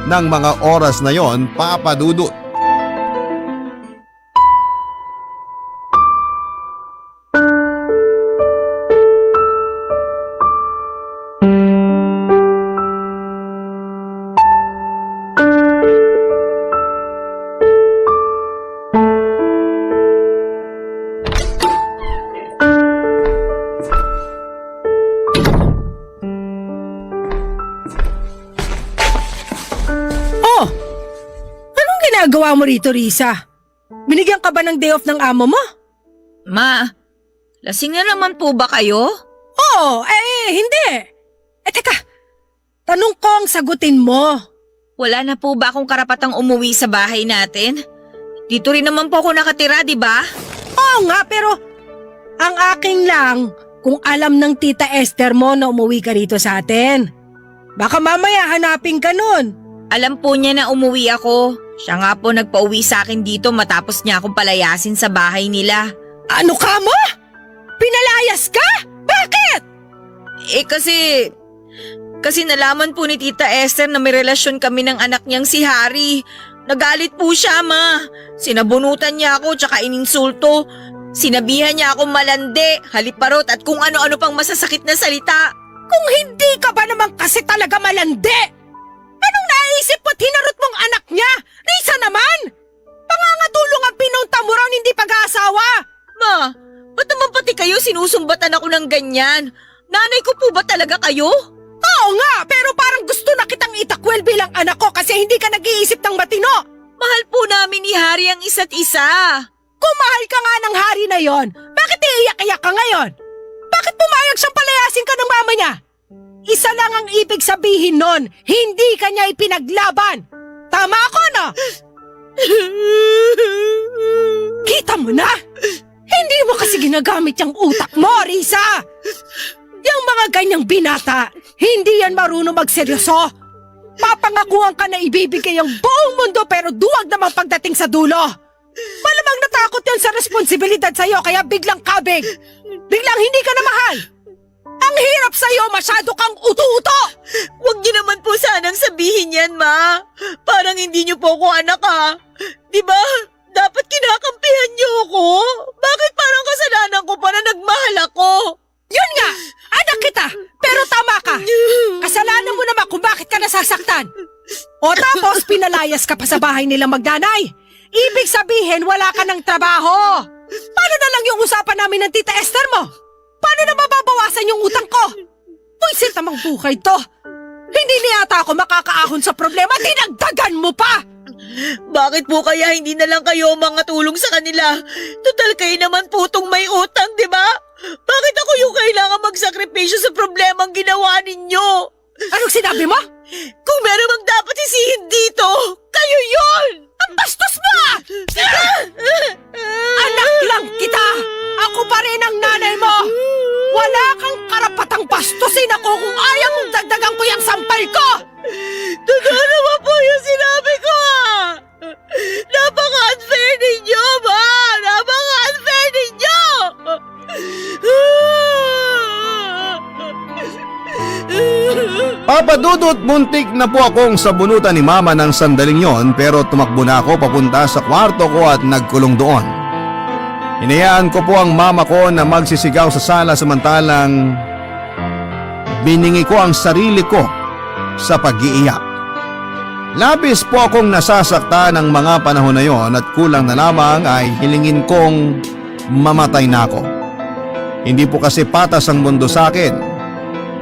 ng mga oras na yon, Papa Dudut. Ginagawa mo rito, Risa? Binigyan ka ba ng day off ng amo mo? Ma, lasing na naman po ba kayo? Oo, hindi. Teka, tanong ko ang sagutin mo. Wala na po ba akong karapatang umuwi sa bahay natin? Dito rin naman po ako nakatira, di ba? Oo nga, pero ang aking lang kung alam ng Tita Esther mo na umuwi ka rito sa atin. Baka mamaya hanapin ka nun. Alam po niya na umuwi ako. Siya nga po nagpauwi sa akin dito matapos niya akong palayasin sa bahay nila. Ano ka mo? Pinalayas ka? Bakit? Kasi nalaman po ni Tita Esther na may relasyon kami ng anak niyang si Harry. Nagalit po siya, Ma. Sinabunutan niya ako tsaka ininsulto. Sinabihan niya akong malandi, haliparot at kung ano-ano pang masasakit na salita. Kung hindi ka ba naman kasi talaga malandi? Anong naisip mo't hinarot mong anak niya? Risa naman! Pangangatulong ang pinunta mo raw, hindi pag-aasawa! Ma, ba't naman pati kayo sinusumbatan ako ng ganyan? Nanay ko po ba talaga kayo? Oo nga, pero parang gusto na kitang itakwel bilang anak ko kasi hindi ka nag-iisip ng matino. Mahal po namin ni Harry ang isa't isa. Kung mahal ka nga ng Harry na yon, bakit iiyak-iyak ka ngayon? Bakit pumayag siyang palayasin ka ng mama niya? Isa lang ang ibig sabihin nun, hindi ka niya ipinaglaban. Tama ako, no? Kita mo na? Hindi mo kasi ginagamit yung utak mo, Risa. Yung mga ganyang binata, hindi yan marunong magseryoso. Papangakuhan ka na ibibigay ang buong mundo pero duwag naman pagdating sa dulo. Malamang natakot yan sa responsibilidad sa'yo kaya biglang kabig. Biglang hindi ka na mahal. Ang hirap sa'yo, masyado kang uto-uto! Huwag niyo naman po sanang sabihin yan, Ma. Parang hindi niyo po ako anak, ha? Diba? Dapat kinakampihan niyo ako. Bakit parang kasalanan ko pa na nagmahal ako? Yun nga! Anak kita! Pero tama ka! Kasalanan mo naman kung bakit ka nasasaktan. O tapos pinalayas ka pa sa bahay nilang magdanay. Ibig sabihin, wala ka ng trabaho. Paano na lang yung usapan namin ng Tita Esther mo? Paano na mababawasan yung utang ko? Puisit namang buhay to. Hindi niya ata ako makakaahon sa problema, dinagdagan mo pa! Bakit po kaya hindi na lang kayo mga tulong sa kanila? Total kayo naman po tong may utang, di ba? Bakit ako yung kailangan magsakripisyo sa problemang ginawa ninyo? Anong sinabi mo? Kung meron mang dapat isihin dito, kayo yun! Ang bastos mo! Anak lang kita! Ako pa rin ang nanay mo! Wala kang karapatang bastusin ako kung ayaw mong dagdagan ko yung sampal ko! Totoo naman po yung sinabi ko, ha! Napaka-unfair ninyo, Ma! Napaka-unfair ninyo! Papa Dudut, muntik na po akong sabunutan ni Mama ng sandaling yon pero tumakbo na ako papunta sa kwarto ko at nagkulong doon. Hinayaan ko po ang mama ko na magsisigaw sa sala samantalang biningi ko ang sarili ko sa pag-iiyak. Labis po akong nasasakta ng mga panahon na yon at kulang na lamang ay hilingin kong mamatay na ako. Hindi po kasi patas ang mundo sa akin.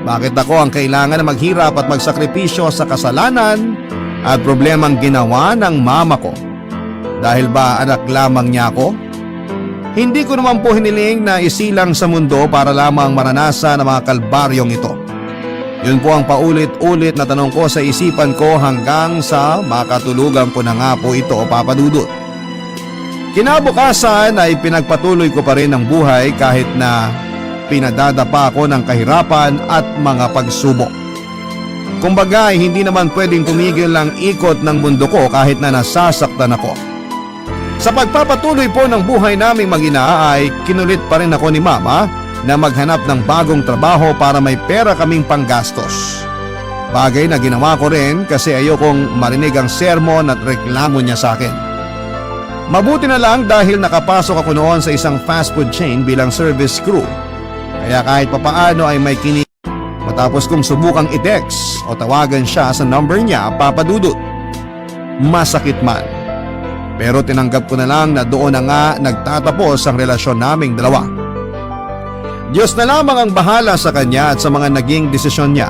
Bakit ako ang kailangan na maghirap at magsakripisyo sa kasalanan at problemang ginawa ng mama ko? Dahil ba anak lamang niya ako? Hindi ko naman po hiniling na isilang sa mundo para lamang maranasan ang mga kalbaryong ito. Yun po ang paulit-ulit na tanong ko sa isipan ko hanggang sa makatulugan ko na nga po ito, Papa Dudut. Kinabukasan ay pinagpatuloy ko pa rin ang buhay kahit na pinadadapa ako ng kahirapan at mga pagsubok. Kumbaga ay hindi naman pwedeng tumigil ang ikot ng mundo ko kahit na nasasaktan ako. Sa pagpapatuloy po ng buhay naming mag-ina ay kinulit pa rin ako ni Mama na maghanap ng bagong trabaho para may pera kaming panggastos. Bagay na ginawa ko rin kasi ayokong marinig ang sermon at reklamo niya sa akin. Mabuti na lang dahil nakapasok ako noon sa isang fast food chain bilang service crew. Kaya kahit papaano ay may kinig. Matapos kong subukang i-text o tawagan siya sa number niya, Papa Dudut. Masakit man. Pero tinanggap ko na lang na doon na nga nagtatapos ang relasyon naming dalawa. Diyos na lamang ang bahala sa kanya at sa mga naging desisyon niya.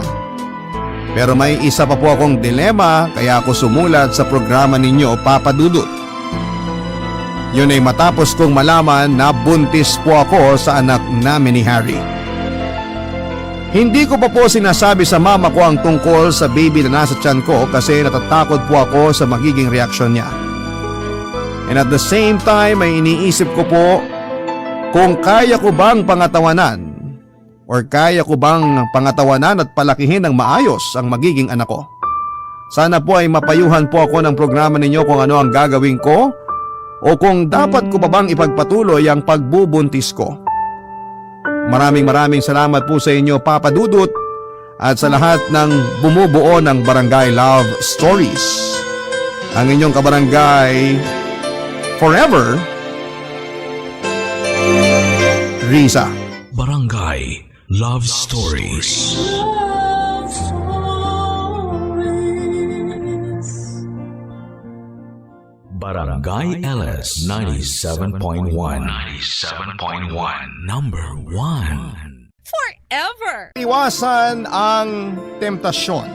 Pero may isa pa po akong dilema kaya ako sumulat sa programa ninyo, Papa Dudut. Yun ay matapos kong malaman na buntis po ako sa anak namin ni Harry. Hindi ko pa po sinasabi sa mama ko ang tungkol sa baby na nasa tiyan ko kasi natatakot po ako sa magiging reaksyon niya. And at the same time ay iniisip ko po kung kaya ko bang pangatawanan at palakihin ng maayos ang magiging anak ko. Sana po ay mapayuhan po ako ng programa ninyo kung ano ang gagawin ko o kung dapat ko pa bang ipagpatuloy ang pagbubuntis ko. Maraming salamat po sa inyo, Papa Dudut, at sa lahat ng bumubuo ng Barangay Love Stories. Ang inyong kabarangay forever, Riza. Barangay Love Stories. Barangay LS 97.1. 97.1. Number 1. Forever! Iwasan ang temptasyon,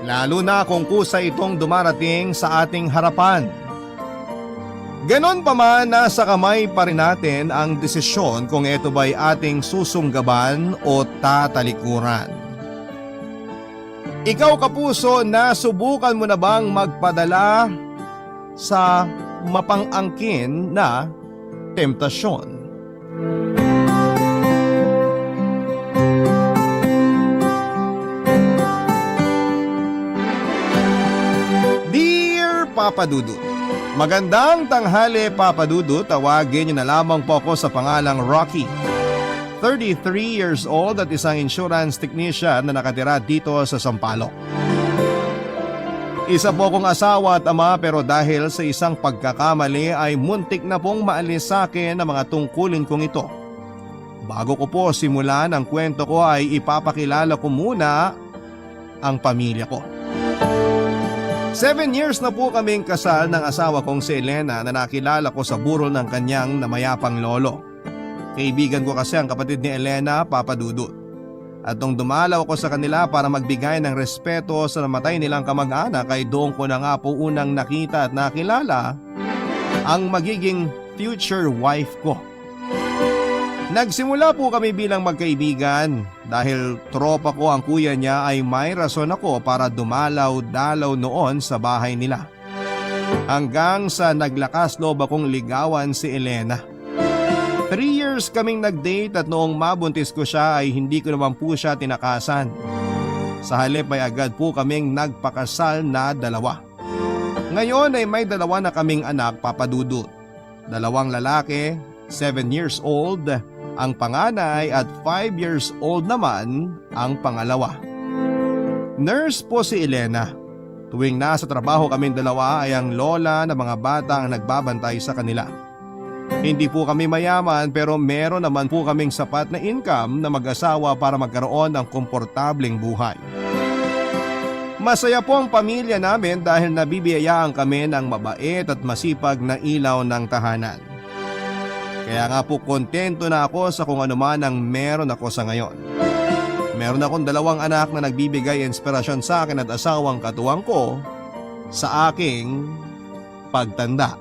lalo na kung kusa itong dumarating sa ating harapan. Ganon pa man, nasa kamay pa rin natin ang desisyon kung ito ba'y ating susunggaban o tatalikuran. Ikaw kapuso, nasubukan mo na bang magpadala sa mapang-angkin na temptasyon? Dear Papa Dudut, magandang tanghali, Papa Dudut. Tawagin niyo na lamang po ako sa pangalang Rocky. 33 years old at isang insurance technician na nakatira dito sa Sampaloc. Isa po akong asawa at ama pero dahil sa isang pagkakamali ay muntik na pong maalis sa akin ang mga tungkulin kong ito. Bago ko po simulan ang kwento ko ay ipapakilala ko muna ang pamilya ko. 7 years na po kaming kasal ng asawa kong si Elena na nakilala ko sa burol ng kanyang namayapang lolo. Kaibigan ko kasi ang kapatid ni Elena, Papa Dudut. At nung dumalaw ko sa kanila para magbigay ng respeto sa namatay nilang kamag-anak ay doon ko na nga po unang nakita at nakilala ang magiging future wife ko. Nagsimula po kami bilang magkaibigan dahil tropa ko ang kuya niya ay may rason ako para dumalaw-dalaw noon sa bahay nila. Hanggang sa naglakas loob akong ligawan si Elena. 3 years kaming nag-date at noong mabuntis ko siya ay hindi ko naman po siya tinakasan. Sa halip ay agad po kaming nagpakasal na dalawa. Ngayon ay may dalawa na kaming anak, Papa Dudut. 2 lalaki, 7 years old ang panganay at 5 years old naman ang pangalawa. Nurse po si Elena. Tuwing nasa trabaho kaming dalawa ay ang lola ng mga bata ang nagbabantay sa kanila. Hindi po kami mayaman pero meron naman po kaming sapat na income na mag-asawa para magkaroon ng komportableng buhay. Masaya po ang pamilya namin dahil nabibiyayaan kami ng mabait at masipag na ilaw ng tahanan. Kaya nga po kontento na ako sa kung ano man ang meron ako sa ngayon. Meron akong 2 anak na nagbibigay inspirasyon sa akin at asawang katuwang ko sa aking pagtanda.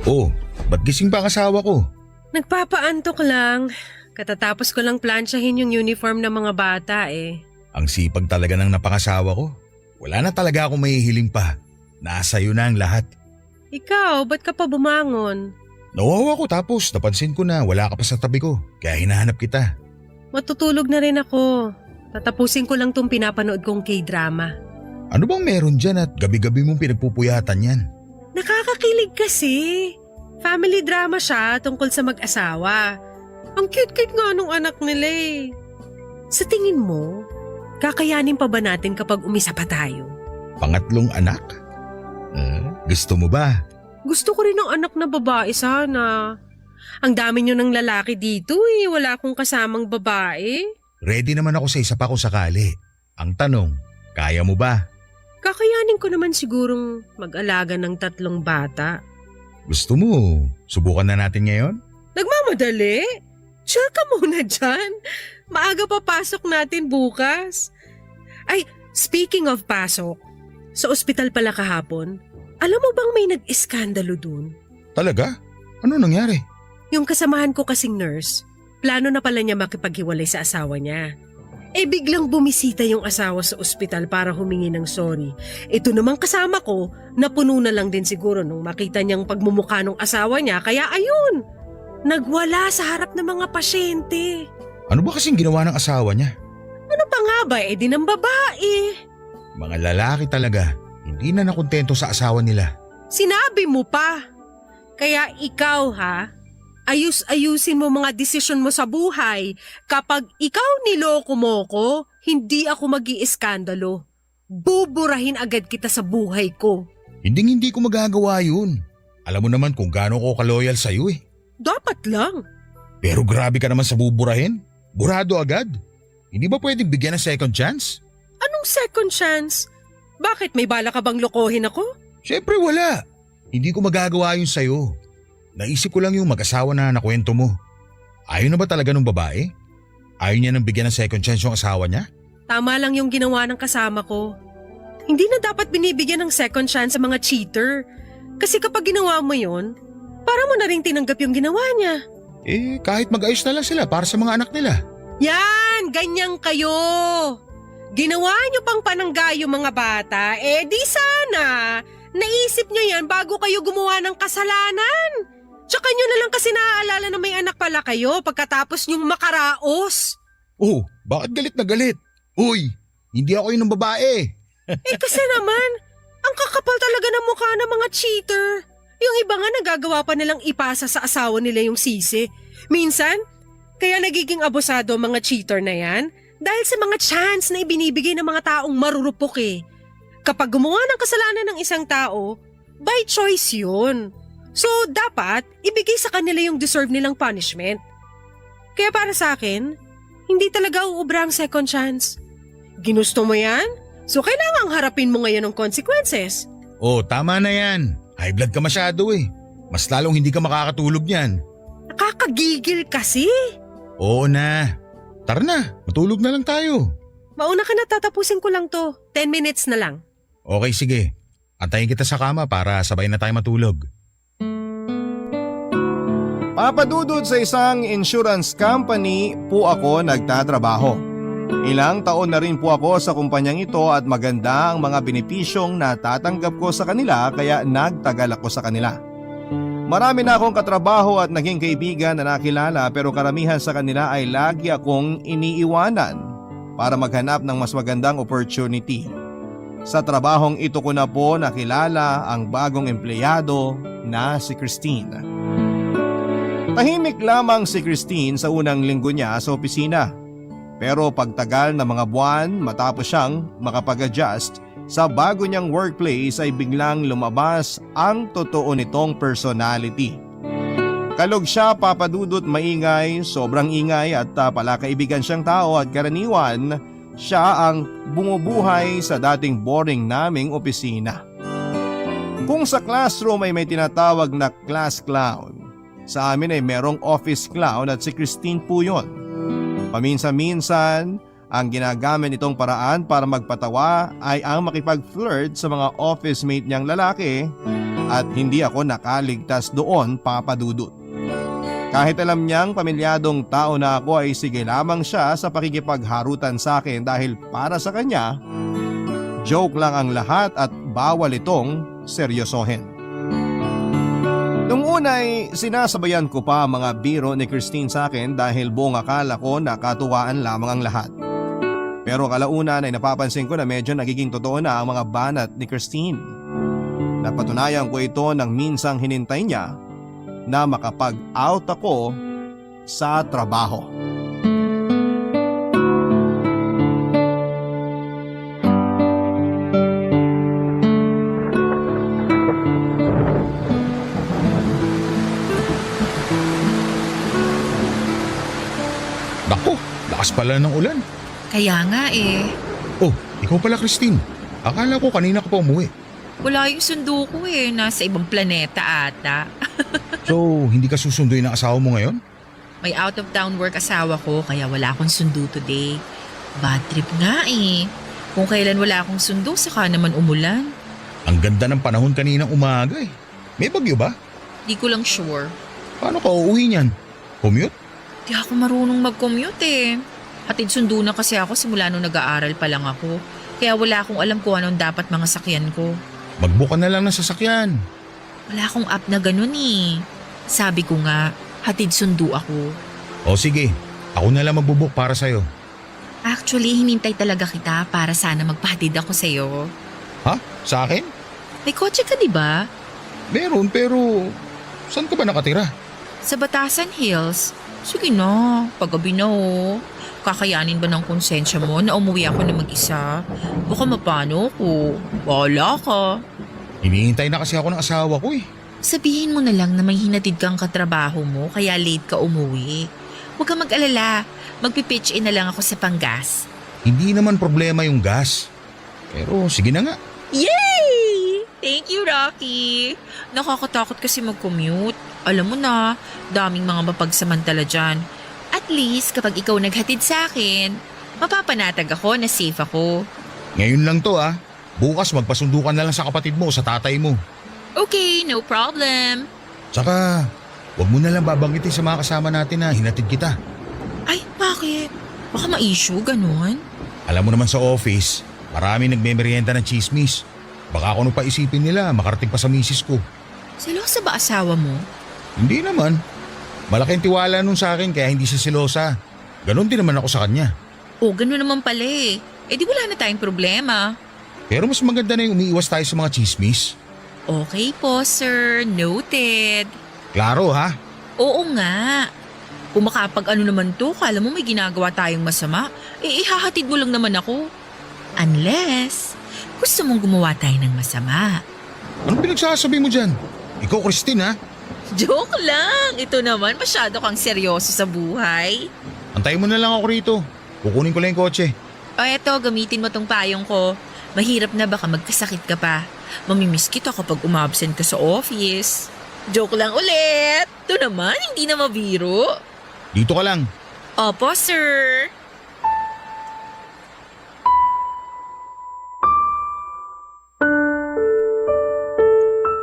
Oh, ba't gising pa ang asawa ko? Nagpapaantok lang. Katatapos ko lang plansyahin yung uniform ng mga bata eh. Ang sipag talaga ng napangasawa ko. Wala na talaga akong mahihiling pa. Nasa iyo na ang lahat. Ikaw, ba't ka pa bumangon? Nawawa ko tapos napansin ko na wala ka pa sa tabi ko. Kaya hinahanap kita. Matutulog na rin ako. Tatapusin ko lang tong pinapanood kong K-drama. Ano bang meron dyan at gabi-gabi mong pinagpupuyatan yan? Nakakakilig kasi. Family drama siya tungkol sa mag-asawa. Ang cute-cute nga nung anak nila eh. Sa tingin mo, kakayanin pa ba natin kapag umisa pa tayo? Pangatlong anak? Gusto mo ba? Gusto ko rin ng anak na babae sana. Ang dami nyo ng lalaki dito eh. Wala akong kasamang babae. Ready naman ako sa isa pa kung sakali. Ang tanong, kaya mo ba? Kakayanin ko naman sigurong mag-alaga ng 3 bata. Gusto mo, subukan na natin ngayon? Nagmamadali? Chill ka muna dyan. Maaga pa pasok natin bukas. Ay, speaking of pasok, sa ospital pala kahapon, alam mo bang may nag-iskandalo dun? Talaga? Ano nangyari? Yung kasamahan ko kasing nurse, plano na pala niya makipaghiwalay sa asawa niya. Eh biglang bumisita yung asawa sa ospital para humingi ng sorry. Ito namang kasama ko, napuno na lang din siguro nung makita niyang pagmumukha ng asawa niya, kaya ayun, nagwala sa harap ng mga pasyente. Ano ba kasing ginawa ng asawa niya? Ano pa nga ba, di ng babae. Mga lalaki talaga, hindi na nakontento sa asawa nila. Sinabi mo pa. Kaya ikaw ha, ayus-ayusin mo mga desisyon mo sa buhay. Kapag ikaw niloko mo ko, hindi ako mag-iiskandalo. Buburahin agad kita sa buhay ko. Hindi ko magagawa yun. Alam mo naman kung gaano ko kaloyal sa'yo eh. Dapat lang. Pero grabe ka naman sa buburahin. Burado agad. Hindi ba pwedeng bigyan ng second chance? Anong second chance? Bakit may bala ka bang lokohin ako? Siyempre wala. Hindi ko magagawa yun sa'yo. Naisip ko lang yung mag-asawa na nakwento mo. Ayaw na ba talaga ng babae? Ayaw niya nang bigyan ng second chance yung asawa niya? Tama lang yung ginawa ng kasama ko. Hindi na dapat binibigyan ng second chance sa mga cheater. Kasi kapag ginawa mo yun, para mo na rin tinanggap yung ginawa niya. Eh, kahit mag-ayos na lang sila para sa mga anak nila. Yan! Ganyan kayo! Ginawa niyo pang pananggayo mga bata, eh di sana! Naisip niyo yan bago kayo gumawa ng kasalanan! Tsaka niyo na lang kasi naaalala na may anak pala kayo pagkatapos niyong makaraos! Oh, bakit galit na galit? Uy, hindi ako yun ng babae. Eh kasi naman, ang kakapal talaga ng mukha ng mga cheater. Yung iba nga nagagawa pa nilang ipasa sa asawa nila yung sisi. Minsan, kaya nagiging abusado ang mga cheater na yan dahil sa mga chance na ibinibigay ng mga taong marurupok eh. Kapag gumawa ng kasalanan ng isang tao, by choice yun. So dapat ibigay sa kanila yung deserve nilang punishment. Kaya para sa akin, hindi talaga uubra ang second chance. Ginusto mo yan? So kailangang harapin mo ngayon ang consequences. Oh, tama na yan. High blood ka masyado eh. Mas lalong hindi ka makakatulog niyan. Nakakagigil kasi. Oo na. Tara na, matulog na lang tayo. Mauna ka na, tatapusin ko lang to. 10 minutes na lang. Okay, sige. Antayin kita sa kama para sabay na tayo matulog. Papadudod sa isang insurance company po ako nagtatrabaho. Ilang taon na rin po ako sa kumpanyang ito at maganda ang mga benepisyong natatanggap ko sa kanila kaya nagtagal ako sa kanila. Marami na akong katrabaho at naging kaibigan na nakilala pero karamihan sa kanila ay lagi akong iniiwanan para maghanap ng mas magandang opportunity. Sa trabahong ito ko na po nakilala ang bagong empleyado na si Christine. Tahimik lamang si Christine sa unang linggo niya sa opisina. Pero pagtagal na mga buwan matapos siyang makapag-adjust sa bago niyang workplace ay biglang lumabas ang totoo nitong personality. Kalog siya, papadudot, maingay, sobrang ingay at palakaibigan siyang tao at karaniwan siya ang bumubuhay sa dating boring naming opisina. Kung sa classroom ay may tinatawag na class clown, sa amin ay merong office clown at si Christine po yun. Paminsan-minsan Ang ginagamit nitong paraan para magpatawa ay ang makipag-flirt sa mga office mate niyang lalaki at hindi ako nakaligtas doon, Papa Dudut. Kahit alam niyang pamilyadong tao na ako ay sige lamang siya sa pakikipagharutan sa akin dahil para sa kanya, joke lang ang lahat at bawal itong seryosohin. Nung una ay sinasabayan ko pa ang mga biro ni Christine sa akin dahil buong akala ko na katuwaan lamang ang lahat. Pero kalaunan ay napapansin ko na medyo nagiging totoo na ang mga banat ni Christine. Napatunayan ko ito nang minsang hinintay niya na makapag-out ako sa trabaho. Naku, lakas pala ng ulan. Kaya nga eh. Oh, ikaw pala Christine. Akala ko kanina ka pa umuwi. Wala yung sundo ko eh. Nasa ibang planeta ata. So, hindi ka susunduin ng asawa mo ngayon? May out of town work asawa ko kaya wala akong sundo today. Bad trip nga eh. Kung kailan wala akong sundo saka naman umulan. Ang ganda ng panahon kaninang umaga eh. May bagyo ba? Di ko lang sure. Paano ka uuwi niyan? Commute? Di ako marunong mag-commute eh. Hatid sundo na kasi ako simula nung nag-aaral pa lang ako. Kaya wala akong alam kung anong dapat mga sakyan ko. Magbuka na lang ng sasakyan. Wala akong app na ganun eh. Sabi ko nga, hatid sundo ako. O sige, ako na lang magbubuk para sa'yo. Actually, hinintay talaga kita para sana magpahatid ako sa'yo. Ha? Sa akin? May kotse ka diba? Meron pero saan ka ba nakatira? Sa Batasan Hills. Sige na, paggabi na oh. Kakayanin ba ng konsensya mo na umuwi ako na mag-isa? Baka mapano ko. Bahala ka. Hinihintay na kasi ako ng asawa ko eh. Sabihin mo na lang na may hinatid kang katrabaho mo kaya late ka umuwi. Huwag kang mag-alala. Magpipitch in na lang ako sa panggas. Hindi naman problema yung gas. Pero sige na nga. Yay! Thank you, Rocky. Nakakatakot kasi mag-commute. Alam mo na, daming mga mapagsamantala dyan. At least kapag ikaw naghatid sa akin, mapapanatag ako na safe ako. Ngayon lang to ah. Bukas magpasundukan na lang sa kapatid mo o sa tatay mo. Okay, no problem. Tsaka, wag mo na lang babanggitin sa mga kasama natin na hinatid kita. Ay, bakit? Baka ma-issue, ganun? Alam mo naman sa office, marami nagmemeryenda ng chismis. Baka kung ano pa isipin nila, makarating pa sa misis ko. Selosa ba asawa mo? Hindi naman. Malaking tiwala nun sa akin kaya hindi siya selosa. Ganon din naman ako sa kanya. O, ganun naman pala eh. Eh di wala na tayong problema. Pero mas maganda na yung umiiwas tayo sa mga chismis. Okay po, sir. Noted. Klaro ha? Oo nga. Kung makapag ano naman to, kala mo may ginagawa tayong masama, eh ihahatid mo lang naman ako. Unless, gusto mong gumawa tayo ng masama. Anong pinagsasabi mo dyan? Ikaw Christine ha? Joke lang! Ito naman, masyado kang seryoso sa buhay. Antayin mo na lang ako rito. Kukunin ko lang yung kotse. O eto, gamitin mo tong payong ko. Mahirap na baka magkasakit ka pa. Mamimiss kita kapag umabsent ka sa office. Joke lang ulit! Ito naman, hindi na mabiro. Dito ka lang. Opo, sir.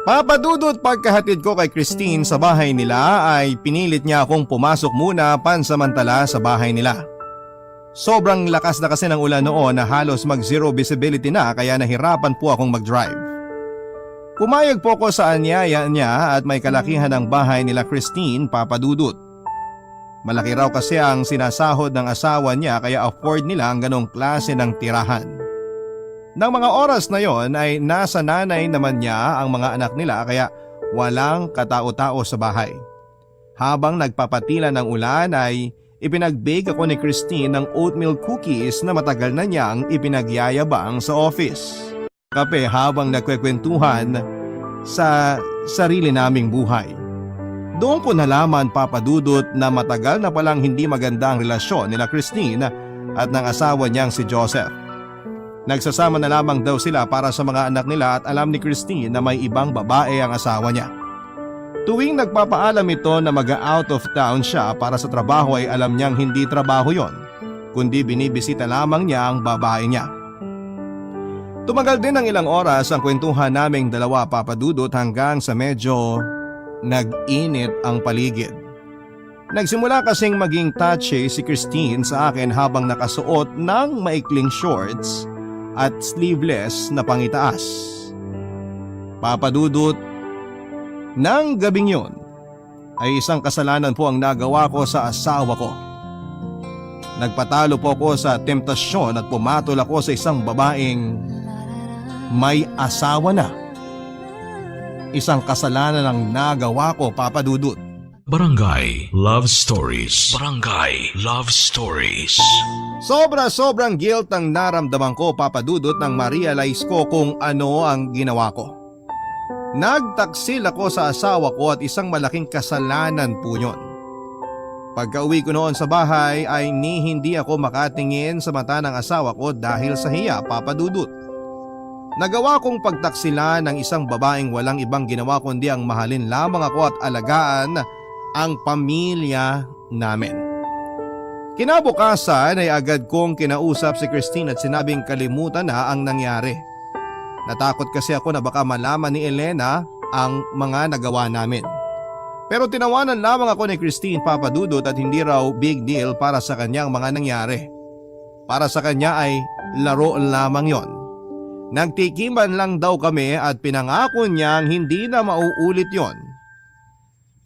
Papadudot pagkahatid ko kay Christine sa bahay nila ay pinilit niya akong pumasok muna pansamantala sa bahay nila. Sobrang lakas na kasi ng ulan noon na halos mag-zero visibility na kaya nahirapan po akong mag-drive. Pumayag po ko sa anyaya niya at may kalakihan ng bahay nila Christine, Papadudot. Malaki raw kasi ang sinasahod ng asawa niya kaya afford nila ang ganong klase ng tirahan. Nang mga oras na yon ay nasa nanay naman niya ang mga anak nila kaya walang katao-tao sa bahay. Habang nagpapatila ng ulan ay ipinag-bake ako ni Christine ng oatmeal cookies na matagal na niyang ipinagyayabang sa office. Kape habang nagkwekwentuhan sa sarili naming buhay. Doon ko nalaman, Papadudot, na matagal na palang hindi maganda ang relasyon nila Christine at ng asawa niyang si Joseph. Nagsasama na lamang daw sila para sa mga anak nila at alam ni Christine na may ibang babae ang asawa niya. Tuwing nagpapaalam ito na mag-out of town siya para sa trabaho ay alam niyang hindi trabaho yon. kundi binibisita lamang niya ang babae niya. Tumagal din ng ilang oras ang kwentuhan naming dalawa, Papa Dudut, hanggang sa medyo nag-init ang paligid. Nagsimula kasing maging touchy si Christine sa akin habang nakasuot ng maikling shorts at sleeveless na pangitaas. Papa Dudut, ng gabing yun ay isang kasalanan po ang nagawa ko sa asawa ko. Nagpatalo po ako sa temptasyon at pumatol ako sa isang babaeng may asawa na. Isang kasalanan ang nagawa ko, Papa Dudut. Barangay Love Stories. Barangay Love Stories. Sobrang guilt ang naramdaman ko, Papa Dudut, nang ma-realize ko kung ano ang ginawa ko. Nagtaksil ako sa asawa ko at isang malaking kasalanan po yun. Pagka-uwi ko noon sa bahay ay hindi ako makatingin sa mata ng asawa ko dahil sa hiya, Papa Dudut. Nagawa kong pagtaksilan ng isang babaeng walang ibang ginawa kundi ang mahalin lamang ako at alagaan ang pamilya namin. Kinabukasan ay agad kong kinausap si Christine at sinabing kalimutan na ang nangyari. Natakot kasi ako na baka malaman ni Elena ang mga nagawa namin. Pero tinawanan lamang ako ni Christine, Papa Dudut, at hindi raw big deal para sa kanyang mga nangyari. Para sa kanya ay laro lamang yon. Nagtikiman lang daw kami at pinangako niyang hindi na mauulit yon.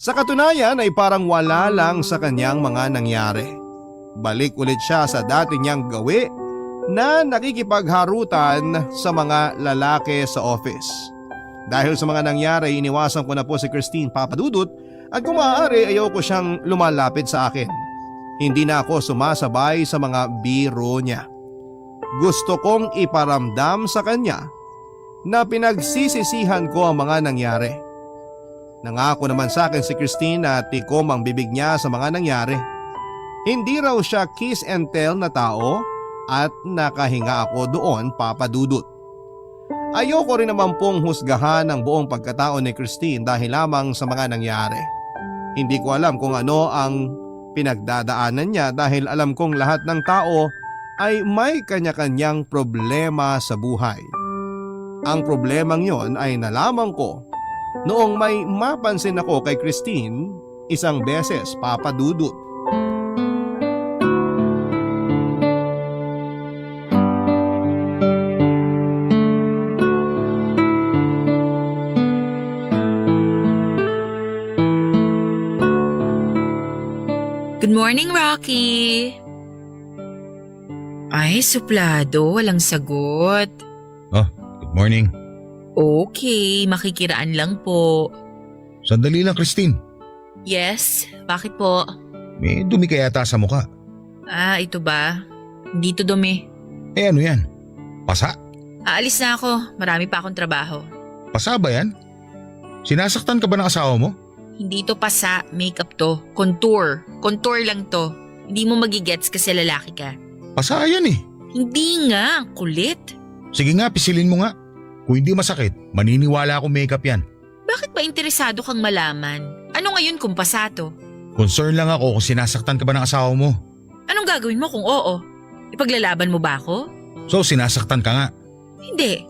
Sa katunayan ay parang wala lang sa kanyang mga nangyari. Balik ulit siya sa dati niyang gawi na nakikipagharutan sa mga lalaki sa office. Dahil sa mga nangyari, iniwasan ko na po si Christine, Papa Dudut, at kung maaari ayaw ko siyang lumalapit sa akin. Hindi na ako sumasabay sa mga biro niya. Gusto kong iparamdam sa kanya na pinagsisisihan ko ang mga nangyari. Nangako naman sa akin si Christine na tikom ang bibig niya sa mga nangyari. Hindi raw siya kiss and tell na tao at nakahinga ako doon, Papa Dudut. Ayoko rin naman pong husgahan ang buong pagkatao ni Christine dahil lamang sa mga nangyari. Hindi ko alam kung ano ang pinagdadaanan niya dahil alam kong lahat ng tao ay may kanya-kanyang problema sa buhay. Ang problemang yon ay nalaman ko noong may mapansin ako kay Christine isang beses, Papa Dudut. Good morning, Rocky! Ay, suplado. Walang sagot. Oh, good morning. Okay, makikiraan lang po. Sandali lang, Christine. Yes, bakit po? May dumi ka yata sa muka. Ah, ito ba? Hindi to dumi. Eh ano yan? Pasa? Aalis na ako. Marami pa akong trabaho. Pasa ba yan? Sinasaktan ka ba ng asawa mo? Hindi to pasa, makeup to. Contour. Contour lang to. Hindi mo magigets kasi lalaki ka. Pasa yan eh. Hindi nga, kulit. Sige nga, pisilin mo nga. Kung hindi masakit, maniniwala akong makeup yan. Bakit ba interesado kang malaman? Ano ngayon kung pasa to? Concern lang ako kung sinasaktan ka ba ng asawa mo. Anong gagawin mo kung oo? Ipaglalaban mo ba ako? So sinasaktan ka nga. Hindi.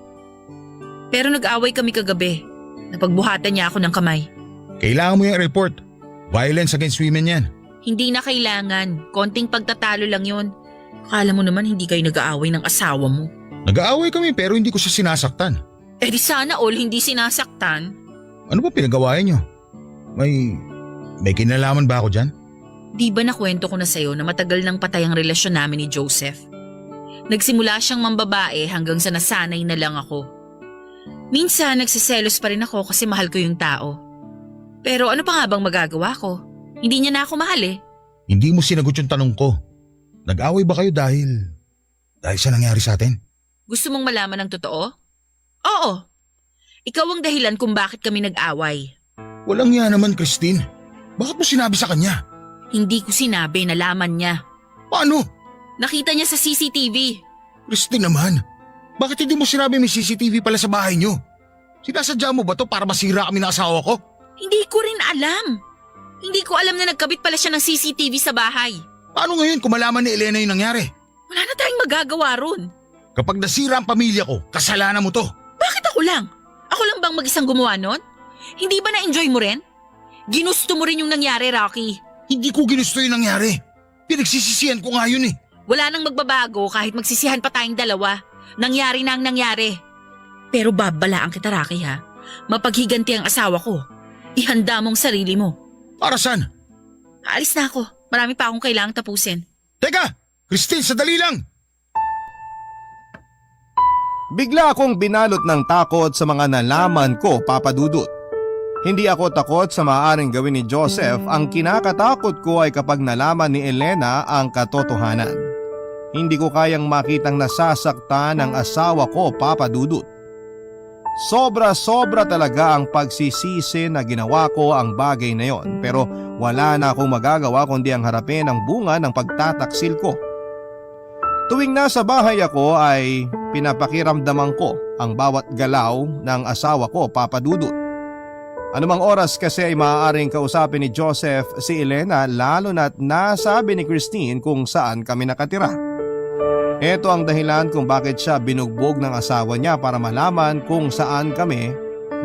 Pero nag-away kami kagabi. Napagbuhatan niya ako ng kamay. Kailangan mo yung report. Violence against women yan. Hindi na kailangan. Konting pagtatalo lang yun. Akala mo naman hindi kayo nag-aaway ng asawa mo. Nag-aaway kami pero hindi ko siya sinasaktan. Eh di sana all hindi sinasaktan. Ano ba pinagawayan niyo? May kinalaman ba ako dyan? Di ba nakwento ko na sa'yo na matagal nang patay ang relasyon namin ni Joseph? Nagsimula siyang mambabae hanggang sa nasanay na lang ako. Minsan nagsiselos pa rin ako kasi mahal ko yung tao. Pero ano pa nga bang magagawa ko? Hindi niya na ako mahal eh. Hindi mo sinagot yung tanong ko. Nag-away ba kayo dahil sa nangyari sa atin? Gusto mong malaman ng totoo? Oo. Ikaw ang dahilan kung bakit kami nag-away. Walang yan naman, Christine. Bakit mo sinabi sa kanya? Hindi ko sinabi, nalaman niya. Paano? Nakita niya sa CCTV. Christine naman, bakit hindi mo sinabi may CCTV pala sa bahay niyo? Sinasadya mo ba to para masira kami ng asawa ko? Hindi ko rin alam. Hindi ko alam na nagkabit pala siya ng CCTV sa bahay. Paano ngayon kung malaman ni Elena yung nangyari? Wala na tayong magagawa ron. Kapag nasira ang pamilya ko, kasalanan mo to. Bakit ako lang? Ako lang bang mag-isang gumawa nun? Hindi ba na-enjoy mo rin? Ginusto mo rin yung nangyari, Rocky. Hindi ko ginusto yung nangyari. Pinagsisisihan ko nga yun eh. Wala nang magbabago kahit magsisihan pa tayong dalawa. Nangyari na ang nangyari. Pero babalaan kita, Rocky, ha? Mapaghiganti ang asawa ko. Ihanda mong sarili mo. Para saan? Aalis na ako. Marami pa akong kailangang tapusin. Teka! Christine, sadali lang! Bigla akong binalot ng takot sa mga nalaman ko, Papa Dudut. Hindi ako takot sa maaaring gawin ni Joseph. Ang kinakatakot ko ay kapag nalaman ni Elena ang katotohanan. Hindi ko kayang makitang nasasaktan ang asawa ko, Papa Dudut. Sobra-sobra talaga ang pagsisisi na ginawa ko ang bagay na yon, pero wala na akong magagawa kundi ang harapin ang bunga ng pagtataksil ko. Tuwing nasa bahay ako ay pinapakiramdaman ko ang bawat galaw ng asawa ko, Papa Dudut. Anumang oras kasi ay maaaring kausapin ni Joseph si Elena, lalo na't nasabi ni Christine kung saan kami nakatira. Ito ang dahilan kung bakit siya binugbog ng asawa niya para malaman kung saan kami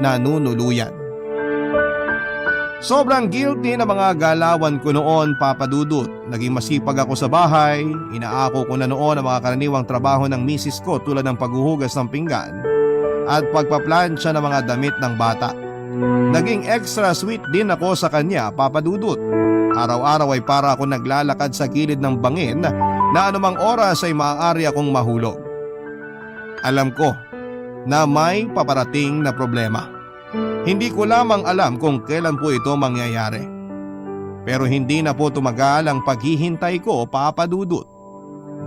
nanunuluyan. Sobrang guilty na mga galawan ko noon, Papa Dudut. Naging masipag ako sa bahay, inaako ko na noon ang mga karaniwang trabaho ng misis ko tulad ng paghuhugas ng pinggan at pagpaplansya ng mga damit ng bata. Naging extra sweet din ako sa kanya, Papa Dudut. Araw-araw ay para ako naglalakad sa gilid ng bangin na anumang oras ay maaari akong mahulog. Alam ko na may paparating na problema. Hindi ko lamang alam kung kailan po ito mangyayari. Pero hindi na po tumagal ang paghihintay ko, Papa Dudut.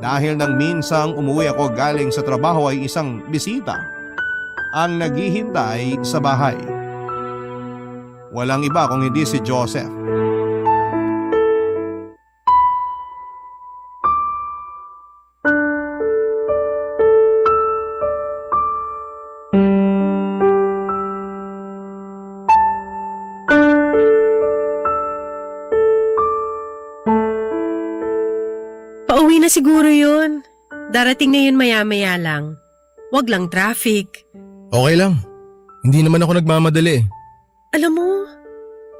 Dahil nang minsang umuwi ako galing sa trabaho ay isang bisita ang naghihintay sa bahay. Walang iba kung hindi si Joseph. Pauwi na siguro yun. Darating na yun maya-maya lang. Wag lang traffic. Okay lang. Hindi naman ako nagmamadali. Alam mo,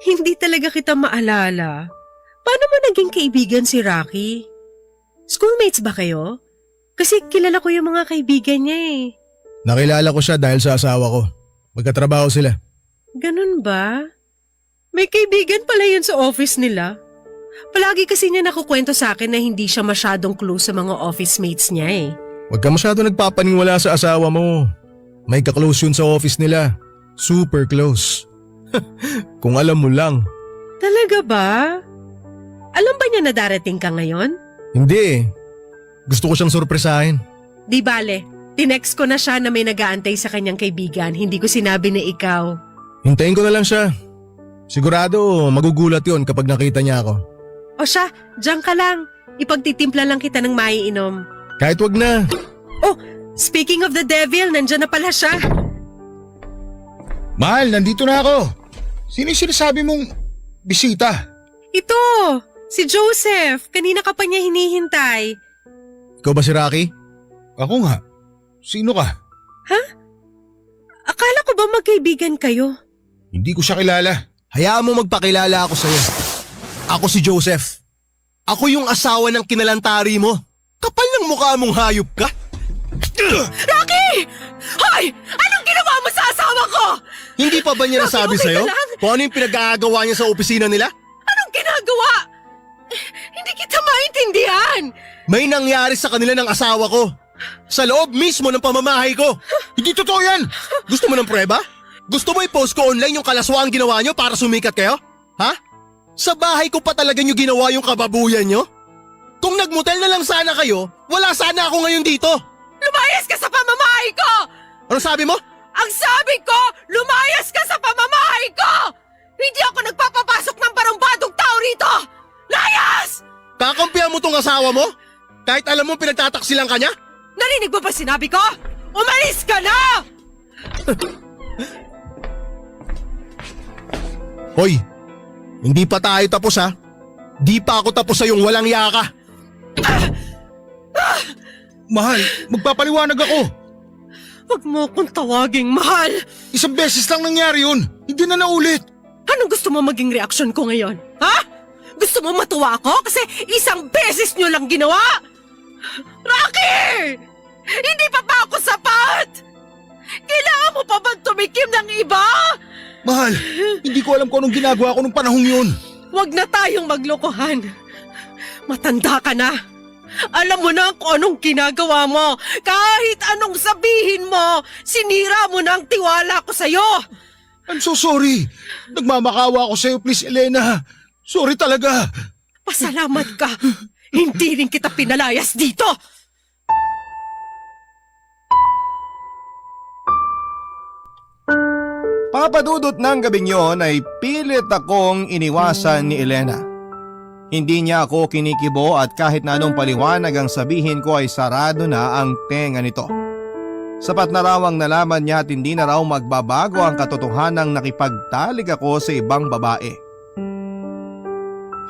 hindi talaga kita maalala. Paano mo naging kaibigan si Rocky? Schoolmates ba kayo? Kasi kilala ko yung mga kaibigan niya eh. Nakilala ko siya dahil sa asawa ko. Magkatrabaho sila. Ganun ba? May kaibigan pala yun sa office nila. Palagi kasi niya nakukwento sa akin na hindi siya masyadong close sa mga office mates niya eh. Huwag ka masyado nagpapaniwala sa asawa mo. May kaklose yun sa office nila. Super close. Kung alam mo lang. Talaga ba? Alam ba niya na darating ka ngayon? Hindi eh. Gusto ko siyang sorpresahin. Di bale, tinext ko na siya na may nag-aantay sa kanyang kaibigan. Hindi ko sinabi na ikaw. Hintayin ko na lang siya. Sigurado magugulat yon kapag nakita niya ako. O siya, diyan ka lang. Ipagtitimpla lang kita ng maiinom. Kahit wag na. Oh, speaking of the devil, nandyan na pala siya. Mahal, nandito na ako. Sino yung sinasabi mong bisita? Ito, si Joseph. Kanina ka pa niya hinihintay. Ikaw ba si Rocky? Ako nga. Sino ka? Akala ko ba magkaibigan kayo? Hindi ko siya kilala. Hayaan mo magpakilala ako sa'yo. Ako si Joseph. Ako yung asawa ng kinalantari mo. Kapal ng mukha mong hayop ka. Rocky! Hoy! Anong ginawa mo sa asawa ko? Hindi pa ba niya nasabi okay sa'yo ka lang? kung ano yung pinag-aagawa niya sa opisina nila? Anong ginagawa? Hindi kita maintindihan. May nangyari sa kanila ng asawa ko. Sa loob mismo ng pamamahay ko. Hindi totoo yan! Gusto mo ng prueba? Gusto mo i-post ko online yung kalaswang ginawa nyo para sumikat kayo? Ha? Sa bahay ko pa talaga nyo ginawa yung kababuyan nyo? Kung nagmotel na lang sana kayo, wala sana ako ngayon dito. Lumayas ka sa pamamahay ko! Ano sabi mo? Ang sabi ko, lumayas ka sa pamamahay ko! Hindi ako nagpapapasok ng barumbadong tao rito! Layas! Kakampihan mo tong asawa mo? Kahit alam mo pinagtataksilan ka niya? Narinig mo ba sinabi ko? Umalis ka na! Hoy, hindi pa tayo tapos ha. Di pa ako tapos sa yung walang yaka. Mahal, magpapaliwanag ako. Huwag mo akong tawaging mahal. Isang beses lang nangyari yun. Hindi na naulit. Anong gusto mo maging reaksyon ko ngayon? Ha? Gusto mo matuwa ako kasi isang beses nyo lang ginawa? Rocky! Hindi pa ba ako sapat? Kailangan mo pa bang tumikim ng iba? Mahal, hindi ko alam kung anong ginagawa ko nung panahong yun. Huwag na tayong maglokohan. Matanda ka na. Alam mo na kung anong ginagawa mo. Kahit anong sabihin mo, sinira mo na ang tiwala ko sa'yo. I'm so sorry. Nagmamakawa ako sa'yo, please, Elena. Sorry talaga. Pasalamat ka. Hindi rin kita pinalayas dito. Papadudot ng gabing yon ay pilit akong iniwasan ni Elena. Hindi niya ako kinikibo at kahit na anong paliwanag ang sabihin ko ay sarado na ang tenga nito. Sapat na raw ang nalaman niya at hindi na raw magbabago ang katotohanang nakipagtalik ako sa ibang babae.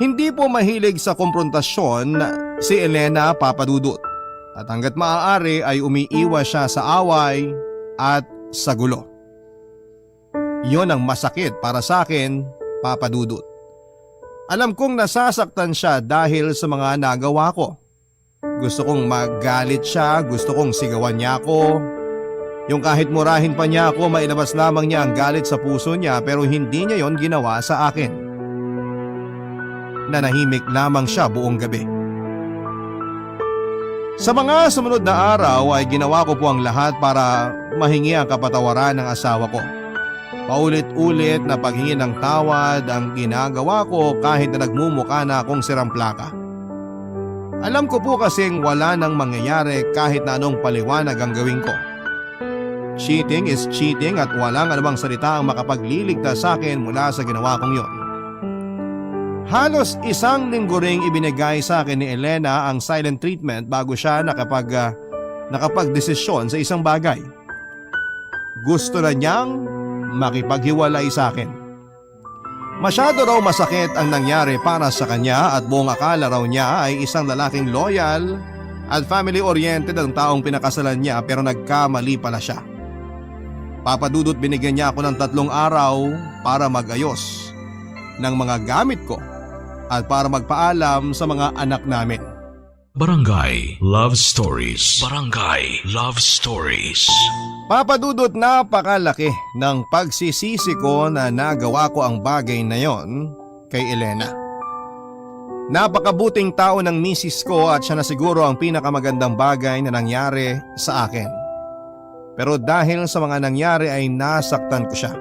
Hindi po mahilig sa komprontasyon si Elena, papadudot, at hanggat maaari ay umiiwas siya sa away at sa gulo. Yon ang masakit para sa akin, papadudot. Alam kong nasasaktan siya dahil sa mga nagawa ko. Gusto kong magalit siya, gusto kong sigawan niya ako. Yung kahit murahin pa niya ako, mailabas lamang niya ang galit sa puso niya pero hindi niya yon ginawa sa akin. Nanahimik lamang siya buong gabi. Sa mga sumunod na araw ay ginawa ko po ang lahat para mahingi ang kapatawaran ng asawa ko. Paulit-ulit na paghingi ng tawad ang ginagawa ko kahit na nagmumukha na akong sirang plaka. Alam ko po kasing wala nang mangyayari kahit na anong paliwanag ang gawin ko. Cheating is cheating at walang anumang salita ang makapagliligtas sa akin mula sa ginawa kong yon. Halos isang linggo ring ibinigay sa akin ni Elena ang silent treatment bago siya nakapagdesisyon sa isang bagay. Gusto na niyang makipaghiwalay sa akin. Masyado raw masakit ang nangyari para sa kanya at buong akala raw niya ay isang lalaking loyal at family-oriented ang taong pinakasalan niya pero nagkamali pala siya. Papadudot binigyan niya ako ng 3 araw para magayos ng mga gamit ko at para magpaalam sa mga anak namin. Barangay Love Stories. Barangay Love Stories. Papadudot, napakalaki ng pagsisisi ko na nagawa ko ang bagay na yon kay Elena. Napakabuting tao ng misis ko at siya na siguro ang pinakamagandang bagay na nangyari sa akin. Pero dahil sa mga nangyari ay nasaktan ko siya.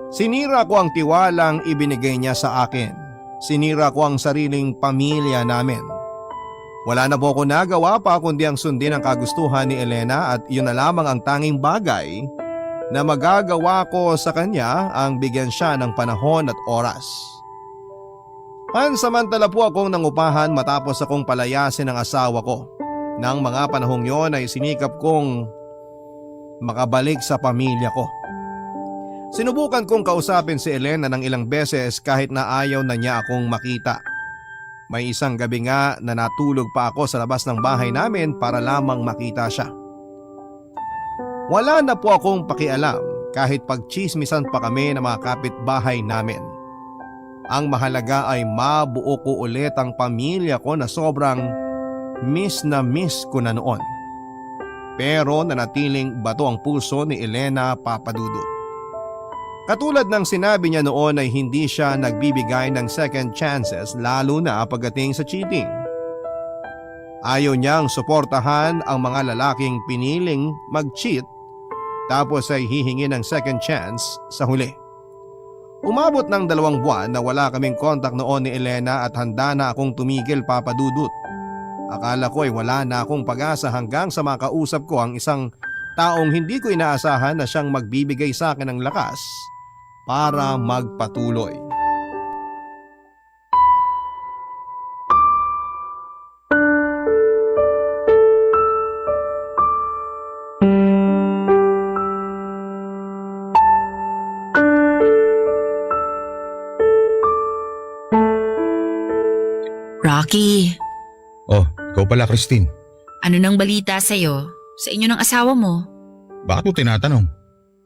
Sinira ko ang tiwalang ibinigay niya sa akin. Sinira ko ang sariling pamilya namin. Wala na po ako nagawa pa kundi ang sundin ang kagustuhan ni Elena at yun na lamang ang tanging bagay na magagawa ko sa kanya ang bigyan siya ng panahon at oras. Pansamantala po akong nangupahan matapos akong palayasin ng asawa ko. Nang mga panahong yon ay sinikap kong makabalik sa pamilya ko. Sinubukan kong kausapin si Elena ng ilang beses kahit na ayaw na niya akong makita. May isang gabi nga na natulog pa ako sa labas ng bahay namin para lamang makita siya. Wala na po akong pakialam kahit pagchismisan pa kami ng mga kapitbahay namin. Ang mahalaga ay mabuo ko ulit ang pamilya ko na sobrang miss na miss ko na noon. Pero nanatiling bato ang puso ni Elena, papadudot. Katulad ng sinabi niya noon ay hindi siya nagbibigay ng second chances lalo na pagdating sa cheating. Ayaw niyang suportahan ang mga lalaking piniling mag-cheat tapos ay hihingi ng second chance sa huli. Umabot ng 2 buwan na wala kaming kontak noon ni Elena at handa na akong tumigil, papadudot. Akala ko ay wala na akong pag-asa hanggang sa makausap ko ang isang taong hindi ko inaasahan na siyang magbibigay sa akin ng lakas para magpatuloy. Rocky, Oh, ikaw pala Christine. ano nang balita sa'yo? Sa inyo ng asawa mo? Bakit mo tinatanong?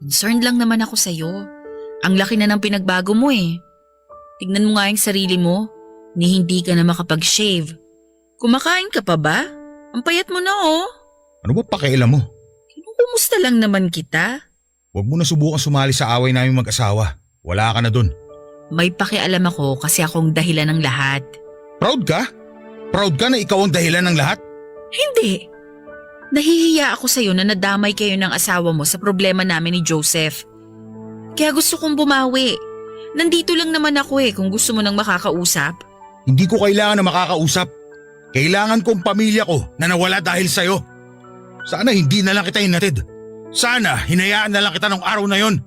Concerned lang naman ako sa'yo. Ang laki na ng pinagbago mo eh. Tignan mo nga yung sarili mo, ni hindi ka na makapag-shave. Kumakain ka pa ba? Ang payat mo na oh. Ano ba pakialam mo? Kinukumusta lang naman kita. Huwag mo na subukan sumali sa away namin mag-asawa. Wala ka na dun. May pakialam ako kasi akong dahilan ng lahat. Proud ka? Proud ka na ikaw ang dahilan ng lahat? Hindi. Nahihiya ako sa'yo na nadamay kayo ng asawa mo sa problema namin ni Joseph. Kaya gusto kong bumawi. Nandito lang naman ako eh kung gusto mo nang makakausap. Hindi ko kailangan na makakausap. Kailangan kong pamilya ko na nawala dahil sa'yo. Sana hindi na lang kita hinatid. Sana hinayaan na lang kita nung araw na yon.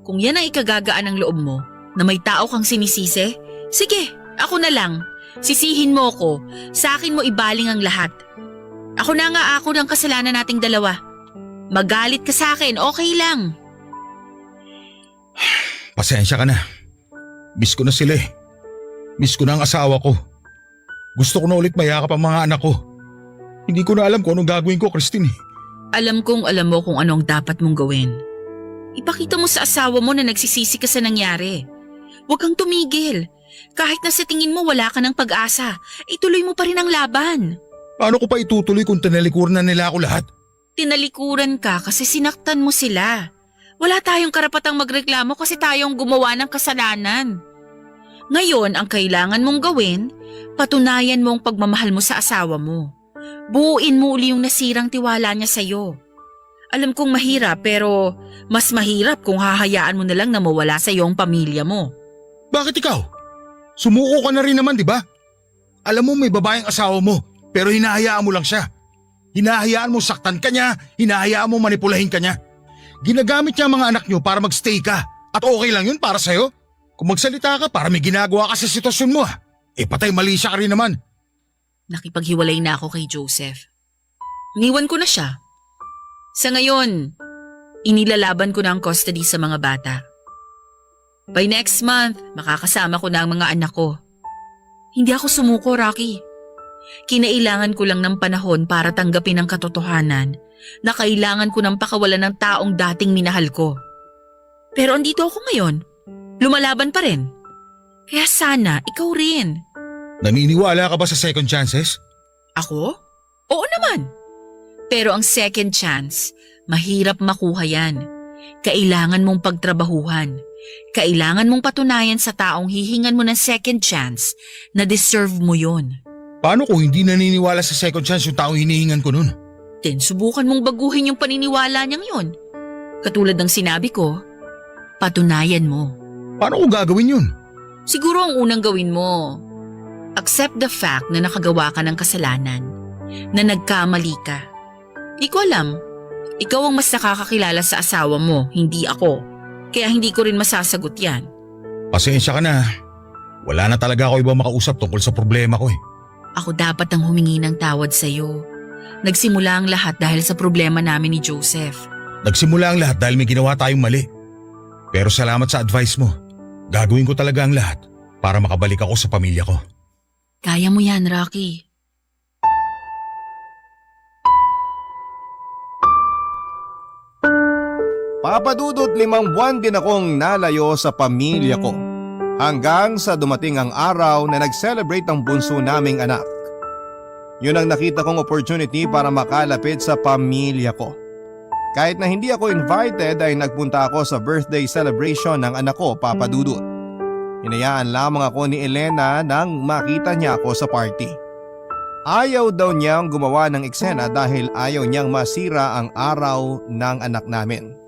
Kung yan ang ikagagaan ng loob mo, na may tao kang sinisisi, sige, ako na lang. Sisihin mo ko, sa akin mo ibaling ang lahat. Ako na nga ako ng kasalanan nating dalawa. Magalit ka sa akin, okay lang. Pasensya ka na. Miss ko na sila eh. Miss ko na ang asawa ko. Gusto ko na ulit mayakap ang mga anak ko. Hindi ko na alam kung anong gagawin ko, Christine. Alam kong alam mo kung anong dapat mong gawin. Ipakita mo sa asawa mo na nagsisisi ka sa nangyari. Huwag kang tumigil. Kahit na sa tingin mo wala ka ng pag-asa, ituloy mo pa rin ang laban. Paano ko pa itutuloy kung tinalikuran na nila ako lahat? Tinalikuran ka kasi sinaktan mo sila. Wala tayong karapatang magreklamo kasi tayong gumawa ng kasalanan. Ngayon, ang kailangan mong gawin, patunayan mo ang pagmamahal mo sa asawa mo. Buuin mo uli yung nasirang tiwala niya sa'yo. Alam kong mahirap pero mas mahirap kung hahayaan mo na lang na mawala sa iyo ang pamilya mo. Bakit ikaw? Sumuko ka na rin naman, di ba? Alam mo may babaeng asawa mo pero hinahayaan mo lang siya. Hinahayaan mo saktan ka niya, hinahayaan mo manipulahin ka niya. Ginagamit niya ang mga anak niyo para magstay ka at okay lang yun para sa'yo. Kung magsalita ka para may ginagawa ka sa sitwasyon mo patay mali siya ka rin naman. Nakipaghiwalay na ako kay Joseph. Iniwan ko na siya. Sa ngayon, inilalaban ko na ang custody sa mga bata. By next month, makakasama ko na ang mga anak ko. Hindi ako sumuko, Rocky. Kinailangan ko lang ng panahon para tanggapin ang katotohanan na kailangan ko ng pakawalan ng taong dating minahal ko. Pero andito ako ngayon. Lumalaban pa rin. Kaya sana, ikaw rin. Naniniwala ka ba sa second chances? Ako? Oo naman. Pero ang second chance, mahirap makuha yan. Kailangan mong pagtrabahuhan. Kailangan mong patunayan sa taong hihingan mo ng second chance na deserve mo yon. Paano kung hindi naniniwala sa second chance yung taong hinihingan ko nun? Then subukan mong baguhin yung paniniwala niyang yon. Katulad ng sinabi ko, patunayan mo. Paano ko gagawin yun? Siguro ang unang gawin mo, accept the fact na nakagawa ka ng kasalanan, na nagkamali ka. Di ko alam, ikaw ang mas nakakakilala sa asawa mo, hindi ako. Kaya hindi ko rin masasagot yan. Pasensya ka na. Wala na talaga ako ibang makausap tungkol sa problema ko eh. Ako dapat ang humingi ng tawad sa'yo. Nagsimula ang lahat dahil sa problema namin ni Joseph. Nagsimula ang lahat dahil may ginawa tayong mali. Pero salamat sa advice mo. Gagawin ko talaga ang lahat para makabalik ako sa pamilya ko. Kaya mo yan, Rocky. Papadudot 5 buwan din akong nalayo sa pamilya ko. Hanggang sa dumating ang araw na nag-celebrate ang bunso naming anak. Yun ang nakita kong opportunity para makalapit sa pamilya ko. Kahit na hindi ako invited ay nagpunta ako sa birthday celebration ng anak ko, Papa Dudut. Hinayaan lamang ako ni Elena nang makita niya ako sa party. Ayaw daw niyang gumawa ng eksena dahil ayaw niyang masira ang araw ng anak namin.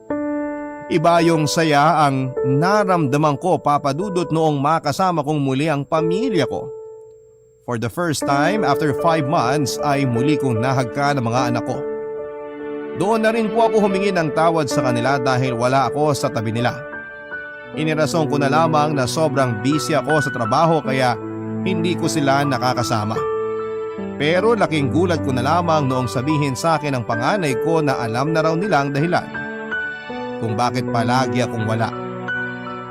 Iba yung saya ang naramdaman ko, Papa Dudut, noong makasama kong muli ang pamilya ko. For the first time after 5 months ay muli kong nahagka ng mga anak ko. Doon na rin po ako humingi ng tawad sa kanila dahil wala ako sa tabi nila. Inirason ko na lamang na sobrang busy ako sa trabaho kaya hindi ko sila nakakasama. Pero laking gulat ko na lamang noong sabihin sa akin ng panganay ko na alam na raw nila ang dahilan kung bakit palagi akong wala.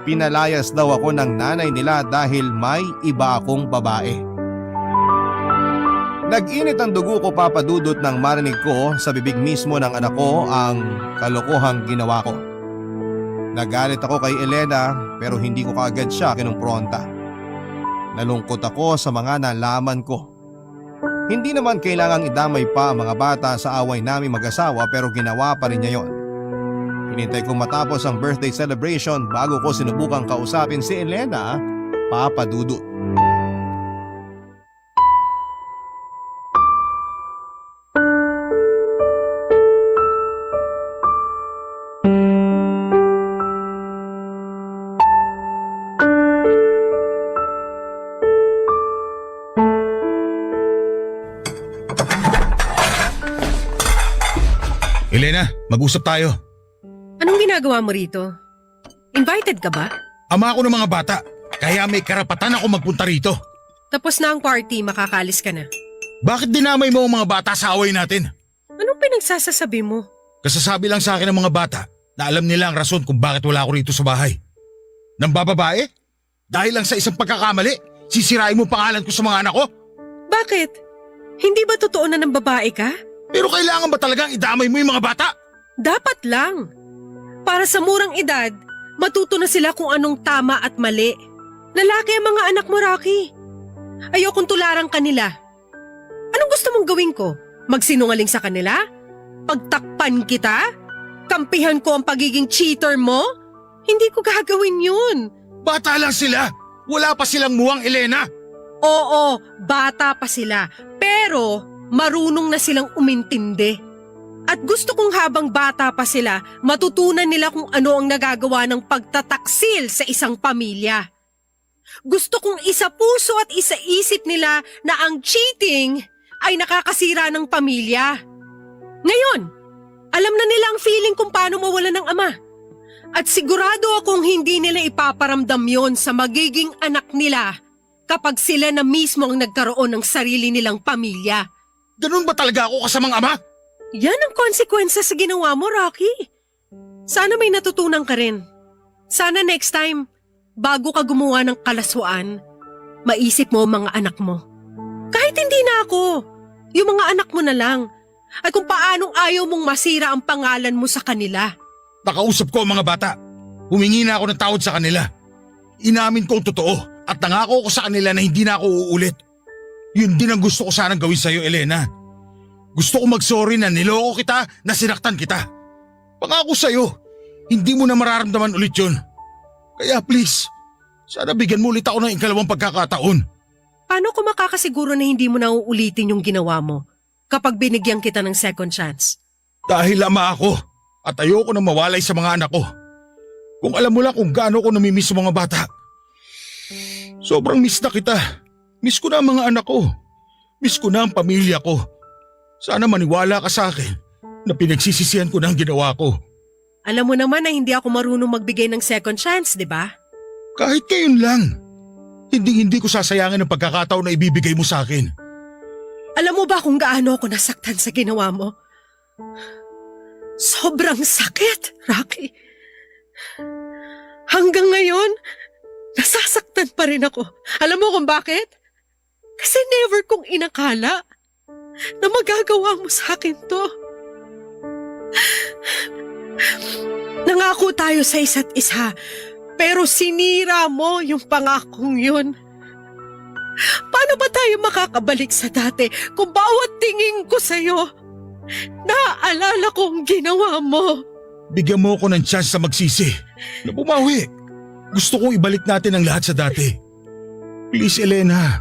Pinalayas daw ako ng nanay nila dahil may iba akong babae. Nag-init ang dugo ko, Papa Dudut, nang marinig ko sa bibig mismo ng anak ko ang kalokohang ginawa ko. Nagalit ako kay Elena pero hindi ko kaagad siya kinumpronta. Nalungkot ako sa mga nalaman ko. Hindi naman kailangang idamay pa ang mga bata sa away namin mag-asawa pero ginawa pa rin niya yon. Hinintay kong matapos ang birthday celebration bago ko sinubukang kausapin si Elena, Papa Dudut. Elena, mag-usap tayo. Anong ginagawa mo rito? Invited ka ba? Ama ako ng mga bata, kaya may karapatan ako magpunta rito. Tapos na ang party, makakalis ka na. Bakit dinamay mo ang mga bata sa away natin? Anong pinagsasasabi mo? Kasasabi lang sa akin ng mga bata na alam nila ang rason kung bakit wala ako rito sa bahay. Nang bababae? Dahil lang sa isang pagkakamali, sisirain mo pangalan ko sa mga anak ko? Bakit? Hindi ba totoo na ng babae ka? Pero kailangan ba talagang idamay mo yung mga bata? Dapat lang. Para sa murang edad, matuto na sila kung anong tama at mali. Lalaki ang mga anak mo, Rocky. Ayokong tularan kanila. Anong gusto mong gawin ko? Magsinungaling sa kanila? Pagtakpan kita? Kampihan ko ang pagiging cheater mo? Hindi ko gagawin yun. Bata lang sila. Wala pa silang muwang, Elena. Oo, bata pa sila. Pero marunong na silang umintindi. At gusto kong habang bata pa sila, matutunan nila kung ano ang nagagawa ng pagtataksil sa isang pamilya. Gusto kong isa puso at isa isip nila na ang cheating ay nakakasira ng pamilya. Ngayon, alam na nila ang feeling kung paano mawala ng ama. At sigurado akong hindi nila ipaparamdam yon sa magiging anak nila kapag sila na mismo ang nagkaroon ng sarili nilang pamilya. Ganun ba talaga ako kasamang ama? Yan ang konsekwensya sa ginawa mo, Rocky. Sana may natutunan ka rin. Sana next time, bago ka gumawa ng kalaswaan, maisip mo ang mga anak mo. Kahit hindi na ako, yung mga anak mo na lang. At kung paanong ayaw mong masira ang pangalan mo sa kanila. Nakausap ko ang mga bata. Humingi na ako ng tawad sa kanila. Inamin ko ang totoo at nangako ko sa kanila na hindi na ako uulit. Yun din ang gusto ko sanang gawin sa'yo, Elena. Gusto ko mag-sorry na niloko kita, na sinaktan kita. Pangako sa'yo, hindi mo na mararamdaman ulit yun. Kaya please, sana bigyan mo ulit ako ng ikalawang pagkakataon. Paano ko makakasiguro na hindi mo na uulitin yung ginawa mo kapag binigyan kita ng second chance? Dahil ama ako at ayoko na mawalay sa mga anak ko. Kung alam mo lang kung gaano ko namimiss sa mga bata. Sobrang miss na kita. Miss ko na ang mga anak ko. Miss ko na ang pamilya ko. Sana maniwala ka sa akin na pinagsisisihan ko na ang ginawa ko. Alam mo naman na hindi ako marunong magbigay ng second chance, di ba? Kahit ngayon lang. Hindi ko sasayangin ang pagkakataon na ibibigay mo sa akin. Alam mo ba kung gaano ako nasaktan sa ginawa mo? Sobrang sakit, Rocky. Hanggang ngayon, nasasaktan pa rin ako. Alam mo kung bakit? Kasi never kong inakala na magagawa mo sa akin to. Nangako tayo sa isa't isa, pero sinira mo yung pangakong yun. Paano ba tayo makakabalik sa dati kung bawat tingin ko sa'yo, naaalala ko ang ginawa mo? Bigyan mo ako ng chance na magsisi, na bumawi. Gusto kong ibalik natin ang lahat sa dati. Please, Elena,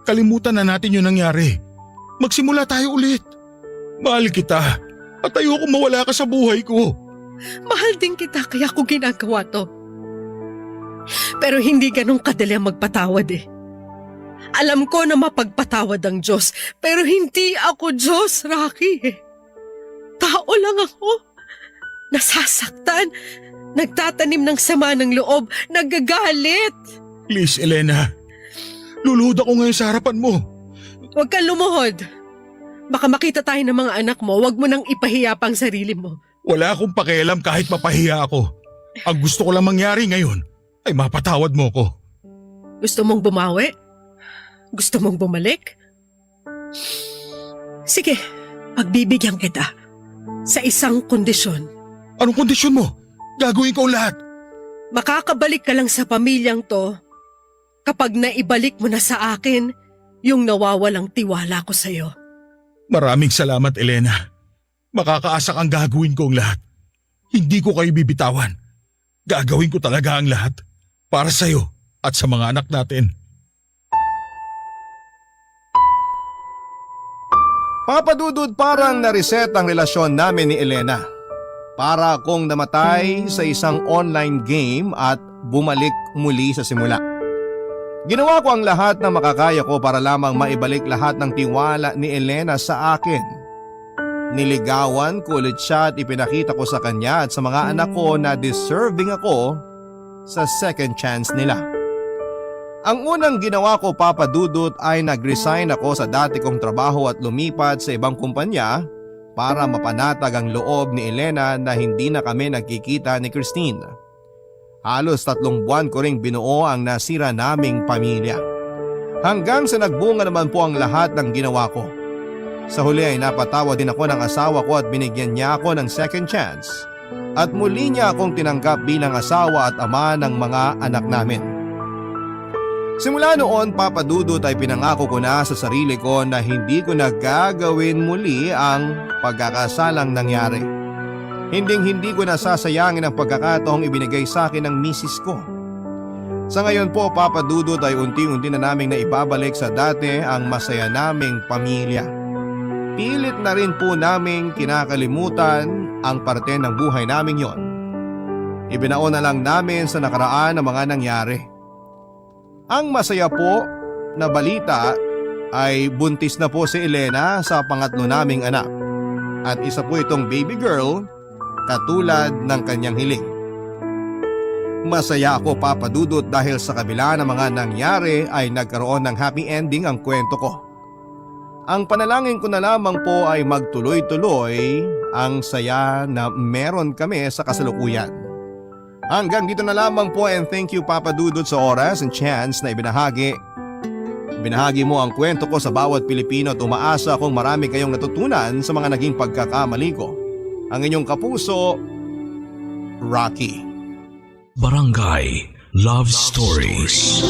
kalimutan na natin yung nangyari. Magsimula tayo ulit. Mahal kita at ayoko mawala ka sa buhay ko. Mahal din kita kaya ko ginagawa to. Pero hindi ganun kadali ang magpatawad eh. Alam ko na mapagpatawad ang Diyos, pero hindi ako Diyos, Rocky. Tao lang ako. Nasasaktan, nagtatanim ng sama ng loob, nagagalit. Please, Elena. Luluhod ako ngayon sa harapan mo. Huwag kang lumuhod. Baka makita tayo ng mga anak mo, huwag mo nang ipahiya pang sarili mo. Wala akong pakialam kahit mapahiya ako. Ang gusto ko lang mangyari ngayon ay mapatawad mo ko. Gusto mong bumawi? Gusto mong bumalik? Sige, pagbibigyan kita. Sa isang kondisyon. Anong kondisyon mo? Gagawin ko ang lahat. Makakabalik ka lang sa pamilyang to kapag naibalik mo na sa akin yung nawawalang tiwala ko sa'yo. Maraming salamat, Elena. Makakaasa kang gagawin ko ang lahat. Hindi ko kayo bibitawan. Gagawin ko talaga ang lahat para sa'yo at sa mga anak natin. Papa Dudut, parang nareset ang relasyon namin ni Elena. Para akong namatay sa isang online game at bumalik muli sa simula. Ginawa ko ang lahat na makakaya ko para lamang maibalik lahat ng tiwala ni Elena sa akin. Niligawan ko ulit siya at ipinakita ko sa kanya at sa mga anak ko na deserving ako sa second chance nila. Ang unang ginawa ko, Papa Dudut, ay nag-resign ako sa dati kong trabaho at lumipat sa ibang kumpanya para mapanatag ang loob ni Elena na hindi na kami nagkikita ni Christine. Halos 3 buwan ko ring binuo ang nasira naming pamilya. Hanggang sa nagbunga naman po ang lahat ng ginawa ko. Sa huli ay napatawa din ako ng asawa ko at binigyan niya ako ng second chance. At muli niya akong tinanggap bilang asawa at ama ng mga anak namin. Simula noon, Papa Dudut, ay pinangako ko na sa sarili ko na hindi ko na gagawin muli ang pagkakasalang nangyari. Hindi ko na sasayangin ang pagkakataong ibinigay sa akin ng misis ko. Sa ngayon po, Papa Dudut, ay unti-unti na naming naibabalik sa dati ang masaya naming pamilya. Pilit na rin po naming kinakalimutan ang parte ng buhay naming yon. Ibinaon na lang namin sa nakaraan ang mga nangyari. Ang masaya po na balita ay buntis na po si Elena sa pangatlo naming anak. At isa po itong baby girl katulad ng kanyang hiling. Masaya ako, Papa Dudut, dahil sa kabila ng mga nangyari ay nagkaroon ng happy ending ang kwento ko. Ang panalangin ko na lamang po ay magtuloy-tuloy ang saya na meron kami sa kasalukuyan. Hanggang dito na lamang po, and thank you, Papa Dudut, sa oras and chance na ibinahagi mo ang kwento ko sa bawat Pilipino at umaasa akong marami kayong natutunan sa mga naging pagkakamali ko. Ang inyong kapuso, Rocky. Barangay Love Stories.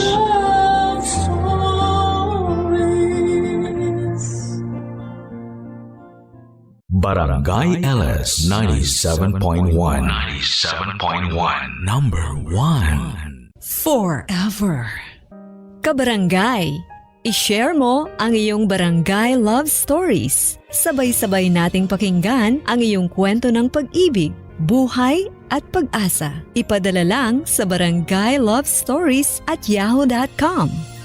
Barangay LS 97.1 Number 1 Forever. Kabarangay, i-share mo ang iyong barangay love stories. Sabay-sabay nating pakinggan ang iyong kwento ng pag-ibig, buhay at pag-asa. Ipadala lang sa barangaylovestories@yahoo.com.